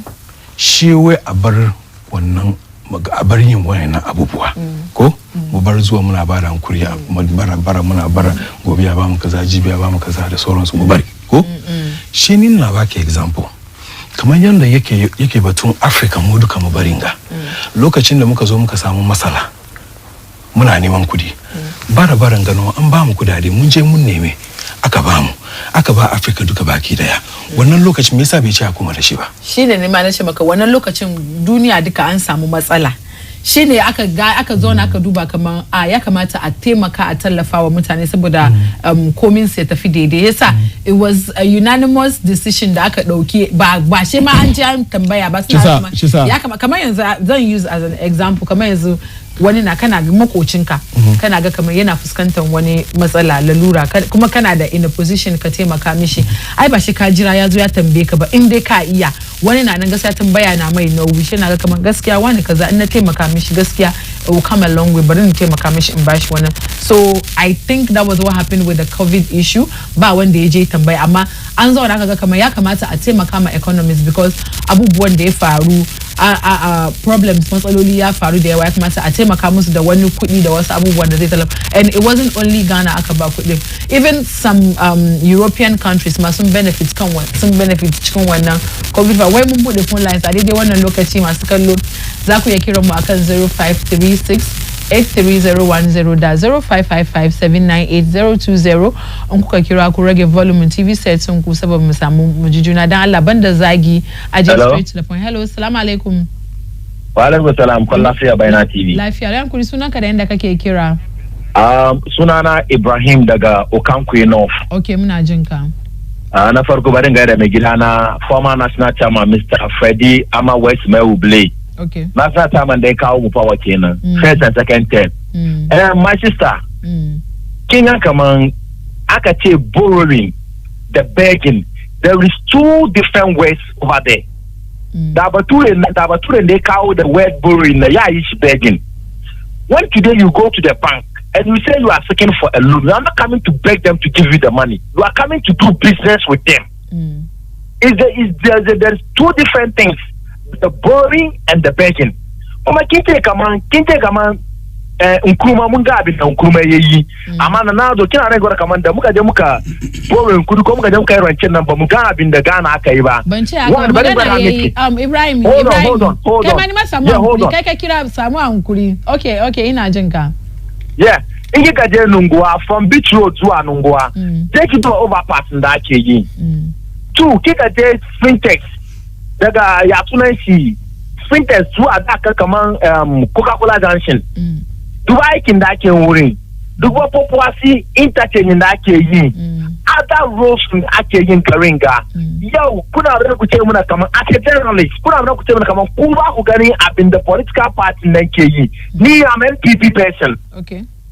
Speaker 2: Shiwe abar wannan a bar yin wayannan abubuwa ko mu bar zuwa muna bara hankuri muna bara gobe ya ba mu kaza jibi ya ba mu kaza da sauransu mu bari ko shi ni na baka example kamar yanda yake batun Africa mu duka mu baringa lokacin da muka zo muka samu masala muna neman kudi baran gano an ba mu kudade mun je mun neme aka ba Africa duka baki daya wannan lokacin me yasa bai ci kuma da shi ba
Speaker 1: shine ne ma nace maka wannan lokacin duniya duka an samu matsala shine aka zo na aka duba kaman ya kamata a taimaka a tallafa wa mutane saboda komin sai tafi daidai yasa it was a unanimous decision da aka dauki ba shi ma an ji an tambaya ba suna ya kamar yanzu zan use as an example kamar yanzu wani na kana ga makocinka kana ga kamar yana fuskantar wani matsala lalura kuma kana da in a position ka taimaka mishi ai ba shi ka jira ya zo ya tambaye ka ba in dai ka iya wani na nan gaskiya tambaya na mai nauyi shi na ga kamar gaskiya wani kaza in na taimaka mishi gaskiya it will come a long way bari in taimaka mishi in bashi wannan so I think that was what happened with the COVID issue ba wanda ya je tambaya amma an zauna aka ga kamar ya kamata a taimaka ma economies because abubuwan da ya faru problems matsaloli ya faru da yawa ya kamata a taimaka musu da wani kuɗi da wasu abubuwan da zai tallafa and it wasn't only Ghana aka ba kuɗi even some European countries ma sun benefit cikin wannan COVID ba wai mun bude phone lines a daidai wannan lokaci masu kallo za ku iya kiran mu akan 0536 830110 da 0555798020 an kuka kira ku rage volume TV set sun ku saboda mu samu mujijuna dan Allah banda zagi a just straight to the point. Hello, assalamu alaikum.
Speaker 5: Wa alaikum salam, kun lafiya bayana TV.
Speaker 1: Lafiya, ran kuri sunanka da inda kake kira?
Speaker 5: Sunana Ibrahim daga Okankwe North.
Speaker 1: Okay, muna jin ka.
Speaker 5: Na farko barin ga da mai gida na former national chairman Mr. Freddy Ama West Mewuble.
Speaker 1: Okay.
Speaker 5: National chairman da ya kawo mu power kenan. First and second term. My sister. Kinga kaman aka ce borrowing, the begging. There is two different ways over there. Da bature they call the word borrowing, yeah, is begging. When today you go to the bank and you say you are seeking for a loan, you are not coming to beg them to give you the money. You are coming to do business with them. There's two different things, the borrowing and the begging. Kinte kaman nkruma mun ga abin nkruma yayi amma na zo kina rai gora kaman da muka je muka borrowing kudi ko muka je muka yi rancen nan ba mu ga abin da Ghana aka yi ba
Speaker 1: ban ce aka magana yayi Ibrahim kai mani ma samu hankuri kai ka kira samu hankuri okay ina jin ka
Speaker 5: in kika je Nunguwa from Beach Road zuwa Nunguwa take it to overpass da ake yi two kika je Fintech daga ya sunan shi Fintech zuwa da kaman Coca-Cola Junction duk aikin da ake wurin duk popularity interchange da ake yi other roads da ake yin karinga yau kuna rubuce muna kaman as a journalist kuna rubuce muna kaman ku ba ku gani abin da political party nan ke yi ni am NPP person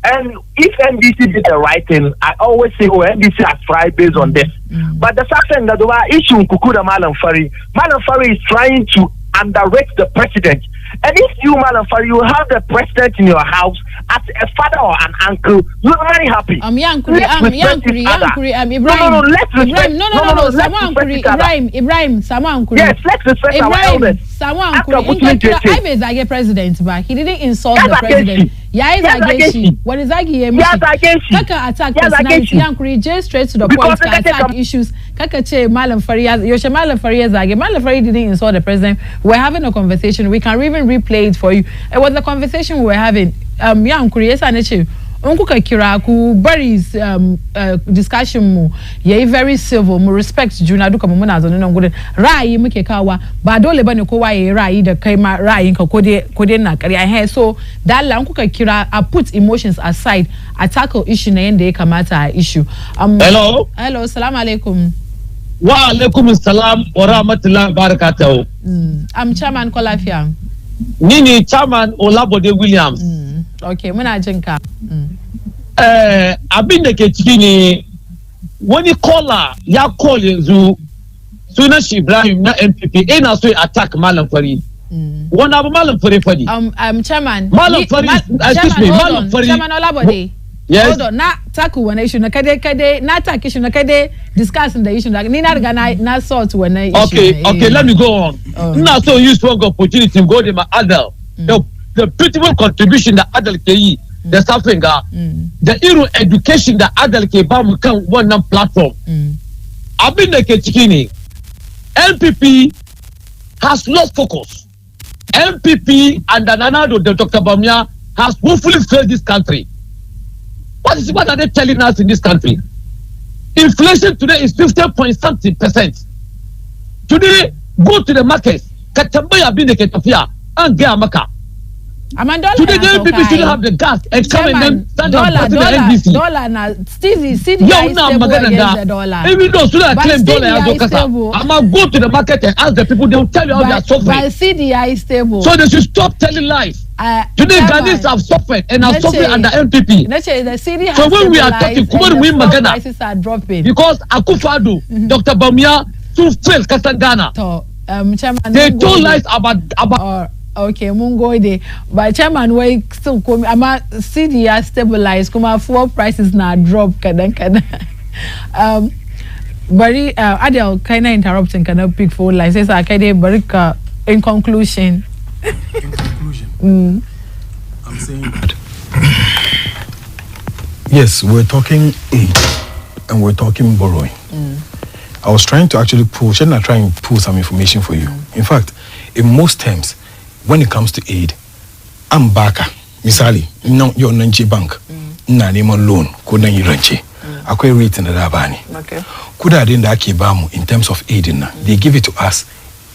Speaker 5: And if NDC did the right thing, I always say, oh, NDC has tried based on this. But the fact that the issue in Kukuda Malam Fari is trying to underrate the president. And if you, Malam Fari, you have the president in your house as a father or an uncle, you're very happy.
Speaker 1: Ibrahim. Yes,
Speaker 5: let's respect our elders.
Speaker 1: I'm president, but he didn't insult the president. What is that? Kaka attack personality. Yankuri just straight to the point. Attack issues. Kaka che Malam Fari. Yoshe Malam Fari Malam Fari didn't insult the president. We're having a conversation. We can even replay it for you. It was the conversation we were having. Yankuri, yes, I Unkuka Kiraku, Barry's discussion mu, ye very civil, mu respect Juna Duka Mumuna Zono good Rai Mukekawa, Badole Banukowa Rai the Kaima Rai in Kodena Karia hair. So that Lankuka Kira I put emotions aside, I tackle issue na ende kamata issue. Hello, salam alaikum.
Speaker 6: Wa alaikum salam wa rahmatullahi barakatuh.
Speaker 1: I'm Chairman Kolafia.
Speaker 6: Nini Chairman Olabode Williams.
Speaker 1: Okay, muna jinka.
Speaker 6: Abin da ke ciki ne wani caller ya call yanzu sunan shi Ibrahim na MPP ina so attack Malam Fari. Wani abu Malam Fari fadi.
Speaker 1: Chairman.
Speaker 6: Malam Fari, excuse me, Malam Fari.
Speaker 1: Chairman Olabode.
Speaker 6: Yes.
Speaker 1: Hold on, na tackle one issue na kade na attack issue na kade discussing the issue ni na riga na sort one issue.
Speaker 6: Okay, let me go on. Now so use one opportunity to go to my adult. The beautiful contribution that adult ke the suffering the hero education that adult ke ba mu kan wannan platform. Abin da ke ciki ne LPP has lost focus. LPP and Nanado, the Dr. Bamia has woefully failed this country. What are they telling us in this country? Inflation today is 50.something%. Today, go to the markets. Katambaya bin the Ketafia and Gamaka. Today, the people shouldn't have the gas and come and then stand up to the NBC.
Speaker 1: Dollar now, CDI stable against the dollar.
Speaker 6: Even though I claim dollar I'm going to go to the market and ask the people, they will tell you how they are suffering.
Speaker 1: But CDI stable.
Speaker 6: So they should stop telling lies. Today, Ghanaians have suffered and are suffering under MPP. So when we are talking,
Speaker 1: prices are dropping.
Speaker 6: Because Akufo-Addo, Dr. Bamia, to fail Katangana. They told lies about
Speaker 1: okay, mungo de. But Chairman, we still come. Ama CDI stabilize. Kuma fuel prices na drop. Kada. Bari Adel kinda interrupting. Kana pick phone line. Says akade barika. In conclusion.
Speaker 2: I'm saying that yes, we're talking aid and we're talking borrowing. I was trying to actually shouldn't I try and pull some information for you? In fact, in most terms, when it comes to aid, I'm baka. Misali, no, you're Nanchi Bank. Na name loan, couldn't you ranche? Akwe rate in the Rabani.
Speaker 1: Okay.
Speaker 2: Could I didn't bamu in terms of aid they give it to us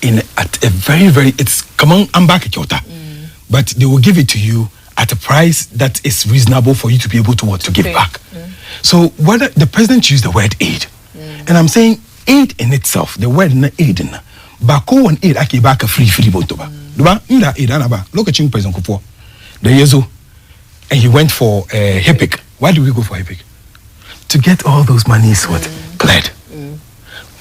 Speaker 2: at a very it's come on, I'm back at Kyoto. But they will give it to you at a price that is reasonable for you to be able to give back. So whether the president used the word aid, and I'm saying aid in itself, the word aid in Bako and aid ake back a free bontoba. Duba inda aid anaba. Look at Ching President Kufuor. The yezo, and he went for HEPIC. Why do we go for HEPIC? To get all those monies cleared.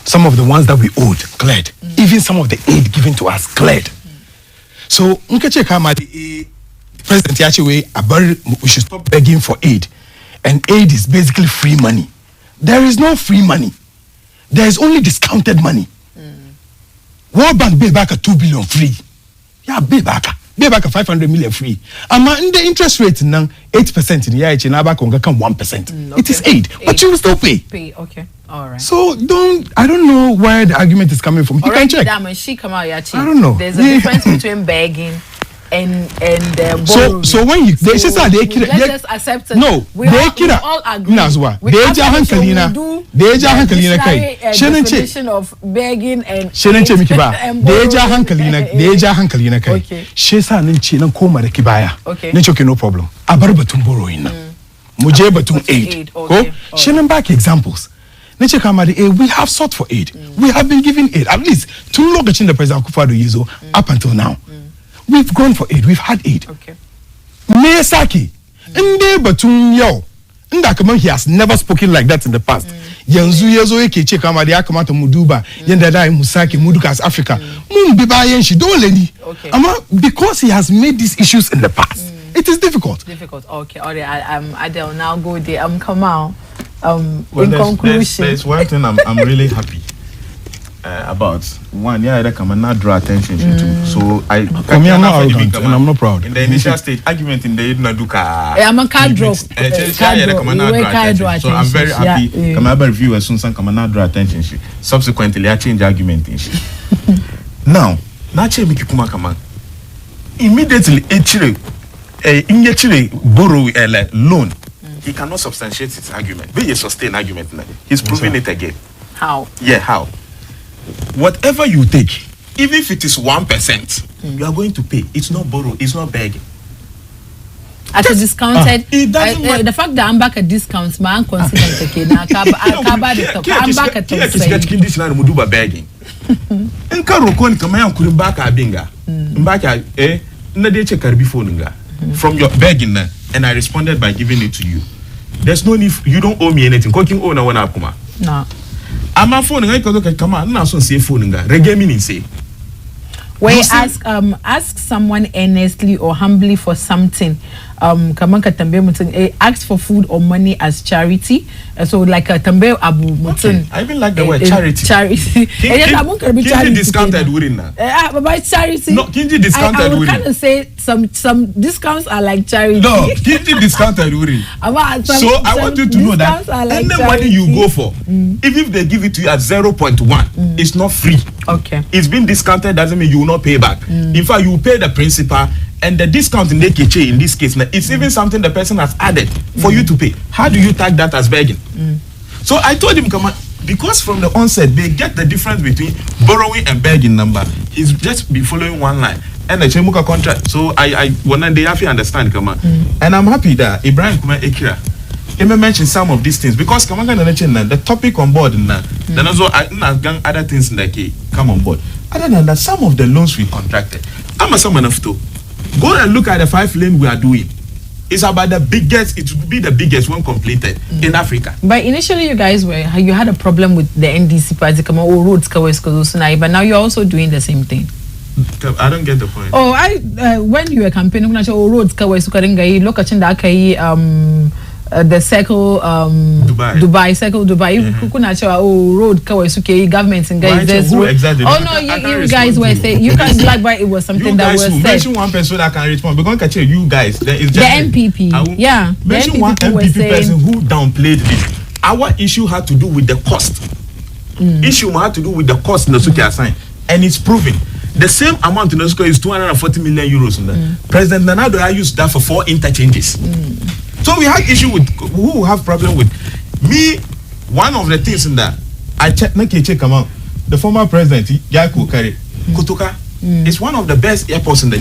Speaker 2: Some of the ones that we owed cleared. Even some of the aid given to us cleared. So Nkeche Kama the President Yachiwe we should stop begging for aid. And aid is basically free money. There is no free money. There is only discounted money. World Bank pay back a 2 billion free. Yeah, pay back a 500 million free. And the interest rate now 8% in the year, come 1%. It is aid, but you will still pay.
Speaker 1: Okay. All right.
Speaker 2: So I don't know where the argument is coming from. You can check.
Speaker 1: I
Speaker 2: don't know.
Speaker 1: There's a difference between begging and borrowing.
Speaker 2: So when you let's just
Speaker 1: accept it.
Speaker 2: No,
Speaker 1: we all agree. Definition of begging and
Speaker 2: okay, no problem. Abarbatum borrowing. Muje batum aid. Go. Back examples. We have sought for aid. We have been given aid. At least to look at the President Akufo-Addo up until now. We've gone for aid. We've had aid.
Speaker 1: Okay.
Speaker 2: Meyasaki. Nde batun yo. Nda kama he has never spoken like that in the past. Yanzu yezo yake ce kama da ya kamata mu duba yanda da mu sake mu duka as Africa. Mun bi bayan shi dole ni. Amma because he has made these issues in the past, it is difficult.
Speaker 1: Okay. All right. Adele, now go there. Kamal. In
Speaker 3: conclusion, there's one thing I'm really happy about. One, yeah, I can not draw attention to. So I'm not arrogant and I'm not proud. In the initial stage, argument in the Duka.
Speaker 1: I'm a card drop.
Speaker 3: So I'm very happy. Come have a review as soon as I come not draw attention. Subsequently, I change argument. Now, change Mikuma Kaman. Immediately, borrow a loan. He cannot substantiate his argument. Be a sustained argument. He's proving it again.
Speaker 1: How?
Speaker 3: Yeah, how? Whatever you take, even if it is 1%, you are going to pay. It's not borrow. It's not begging.
Speaker 1: At a discounted, the fact that I'm back at discounts, man, consider I'm back at
Speaker 3: this line muduba begging. Nka rokon kama couldn't back a binga. Mbaka na de check before nga. From your begging and I responded by giving it to you. There's no need. You don't owe me anything. Cooking owner one akuma.
Speaker 1: No.
Speaker 3: I'm a phone. I can come on. Now so say phone nga. Reggae meaning say.
Speaker 1: Where ask someone earnestly or humbly for something. Ask for food or money as charity. So like tambe abu mutun.
Speaker 3: I even like the word charity.
Speaker 1: Charity.
Speaker 3: Kinji discounted within that.
Speaker 1: But charity.
Speaker 3: No, kinji discounted
Speaker 1: I would kind of say some discounts are like charity.
Speaker 3: No, kinji discounted within. So I want you to know that any money you go for, even if they give it to you at 0.1, it's not free.
Speaker 1: Okay.
Speaker 3: It's been discounted doesn't mean you will not pay back. In fact, you pay the principal. And the discount in DKC in this case, it's even something the person has added for you to pay. How do you tag that as begging? So I told him, come on, because from the onset, they get the difference between borrowing and begging number. He's just be following one line. And the Chemuka contract. So I when they have to understand, come on. And I'm happy that Ibrahim Kuma Ekira, he may mention some of these things because come on, the topic on board and then also other things that come on board. Other than that, some of the loans we contracted, I'm a someone enough to. Go and look at the 5 lane we are doing. It's about the biggest. It will be the biggest one completed in Africa.
Speaker 1: But initially, you had a problem with the NDC party, roads, but now you're also doing the same thing.
Speaker 3: I don't get the point.
Speaker 1: Oh, when you were campaigning, roads, look at the circle Dubai circle Dubai road government and guys
Speaker 3: exactly.
Speaker 1: Oh no, you guys were saying you can't like why it was something that was said.
Speaker 3: Mention one person that can respond because you guys there is
Speaker 1: the MPP. Yeah,
Speaker 3: mention one MPP person who downplayed it. Our issue had to do with the cost. Issue had to do with the cost Nosuke assigned, and it's proven. The same amount in Nosuke is 240 million euros. President Nanado used that for 4 interchanges. So we had issue with who have problem with me. One of the things in that I check the former president Yaku Kari Kutuka is one of the best airports in the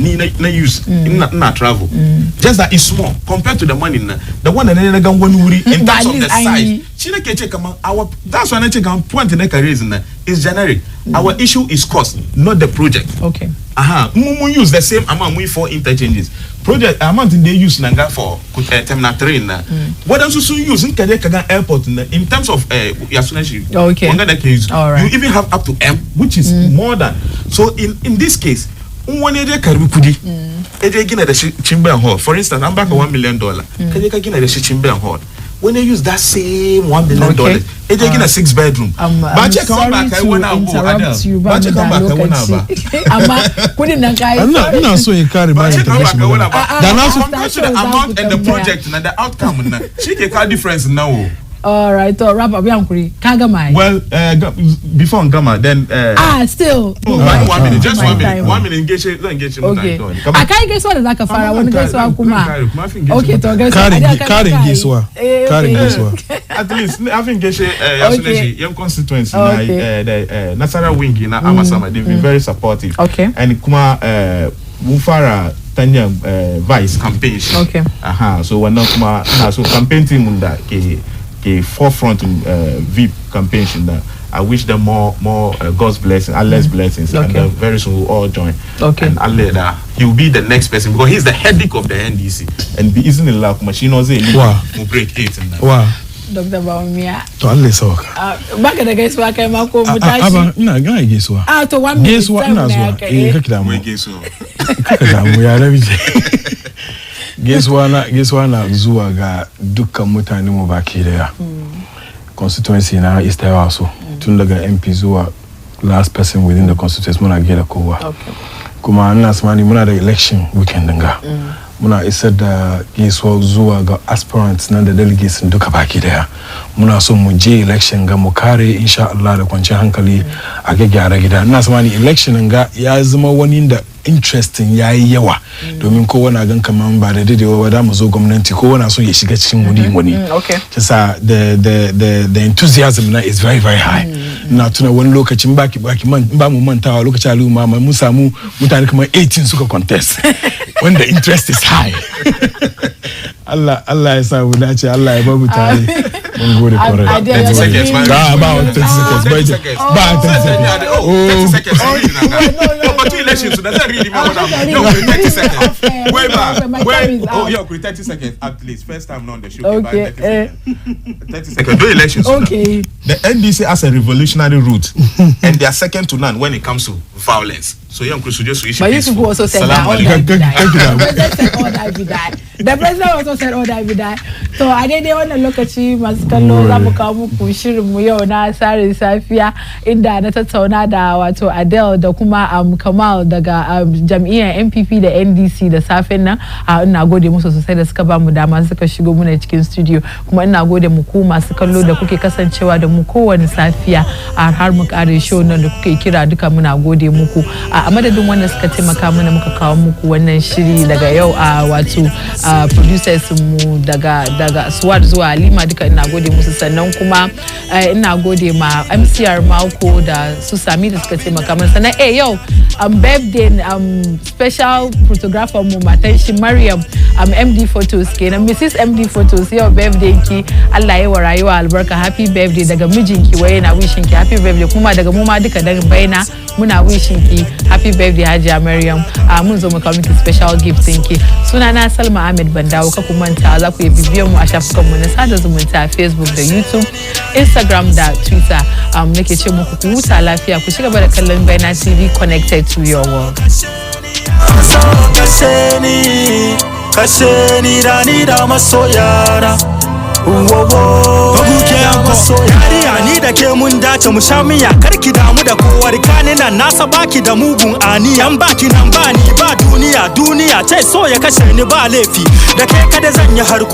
Speaker 3: use in travel. Just that it's small compared to the money the one in terms of the size. That's why I check point in the is generic. Our issue is cost, not the project.
Speaker 1: Okay.
Speaker 3: We use the same amount we for interchanges. Project amount they use nanga for terminal 3 what else you use in Kaga airport in terms of Yasunashi.
Speaker 1: Okay. All right.
Speaker 3: You even have up to M, which is more than. So in this case, one area Karukudi, the Chimber Hall. For instance, I'm back $1 million. The Chimber Hall. When they use that same $1 million, it's taking a 6-bedroom.
Speaker 1: I'm sorry to interrupt you, but I'm
Speaker 2: not so you carry my
Speaker 3: the amount and the project and the outcome. She can difference now.
Speaker 1: All right, Kagamai.
Speaker 3: Well, before Ngama, then.
Speaker 1: Still.
Speaker 3: 1 minute, just 1 minute. 1 minute, engage.
Speaker 1: Okay. I can't guess what is like a far. I want to guess what Kuma. Okay, to guess.
Speaker 3: At least, I think young constituency, the Nasara wing in Amasama, they've been very supportive.
Speaker 1: Okay.
Speaker 3: And Kuma, Mufara. Tanya vice campaign.
Speaker 1: Okay.
Speaker 3: So we're not so campaign team that forefront VIP campaign I wish them more God's blessing, Allah's blessings, and very soon we'll all join.
Speaker 1: Okay.
Speaker 3: And Allah, he will be the next person because he's the headache of the NDC. And isn't it like machine or say will break 8 and that.
Speaker 2: Wow.
Speaker 1: Dr. Baumia.
Speaker 2: To Allah soka.
Speaker 1: Back at the guys who came up with
Speaker 2: Aba na ga guess wa.
Speaker 1: To 1 minute.
Speaker 2: Guess what na zo. Kaka mu
Speaker 3: guess wa.
Speaker 2: Kaka mu ya rabi. Guess wa na zuwa ga dukkan mutane mu baki daya. Constituency na East Waso. Tun daga MP zuwa last person within the constituency muna gida kowa. Okay. Kuma ina tsammani muna da election weekend dinga. Muna isar da gaisuwa zuwa ga aspirants nan da delegates duka baki daya. Muna so mu je election ga mu kare insha Allah da kwanciyar hankali a gyara gida. Ina tsammani election ga ya zama wani da interesting yayi yawa domin kowa na gan kaman ba da dadewa ba da mu zo gwamnati kowa na so ya shiga cikin wani.
Speaker 1: Okay.
Speaker 2: Kisa the enthusiasm na is very very high. Na tuna wani lokacin baki ba mu mantawa lokacin al'umma mun samu mutane kamar 18 suka contest when the interest is high. Allah ya sa mu dace, Allah ya babu tare. Mun gode kore.
Speaker 3: 30 seconds.
Speaker 2: Ba 30 seconds. Ba 30 seconds.
Speaker 3: Oh, 30 seconds. No, but 2 elections, that's not really what I'm. No, 30 seconds. Wait back. Oh, yeah, 30 seconds at least. First time on the show.
Speaker 1: Okay.
Speaker 3: 30 seconds. 2 elections.
Speaker 1: Okay.
Speaker 3: The NDC has a revolutionary route, and they are second to none when it comes to violence. So young Chris just wish.
Speaker 1: But you also said that all that be die. The president also said all that be die. So I didn't want to look at you, Maskalo, Rabukamu, Shirumu, na Tsarin Safiya, inda na tattauna da wato Adele da kuma Kamal daga jam'iyyar MPP da NDC da safen nan. Ina gode musu sosai da suka ba mu dama suka shigo muna cikin studio, kuma ina gode muku masu kallo da kuke kasancewa da mu kowane safiya har mu kare show nan da kuke kira duka muna gode muku. A madadin wanda suka taimaka mana muka kawo muku wannan shiri daga yau wato producers mu daga Swat zuwa Halima duka ina gode musu, sannan kuma ina gode ma MCR Mako da su Sami da suka taimaka mana, sannan yau birthday special photographer mu matan shi Maryam MD Photos kenan, Mrs MD Photos, yau birthday ki, Allah ya wa rayuwa albarka, happy birthday daga mijinki, waye na wishing ki happy birthday, kuma daga mu ma duka daga baina muna wishing ki happy birthday Hajiya Maryam. Mun zo mu kawo miki special gift ɗinki. Sunana Salma Ahmed Bandawo, ka ku manta za ku yi bibiyan mu a shafukan mu na sada zumunta Facebook da YouTube, Instagram da Twitter. Nake ce muku ku huta lafiya, ku shiga da kallon BEIN TV, connected to your world.
Speaker 7: Kaseni rani da masoyana. Yariya ni da ke mun dace mu sha miya, karki damu da kowar kanina, nasa baki da mugun aniyan, baki nan ba ni ba duniya ce so ya kashe ni ba laifi, da kai kada zan yi harko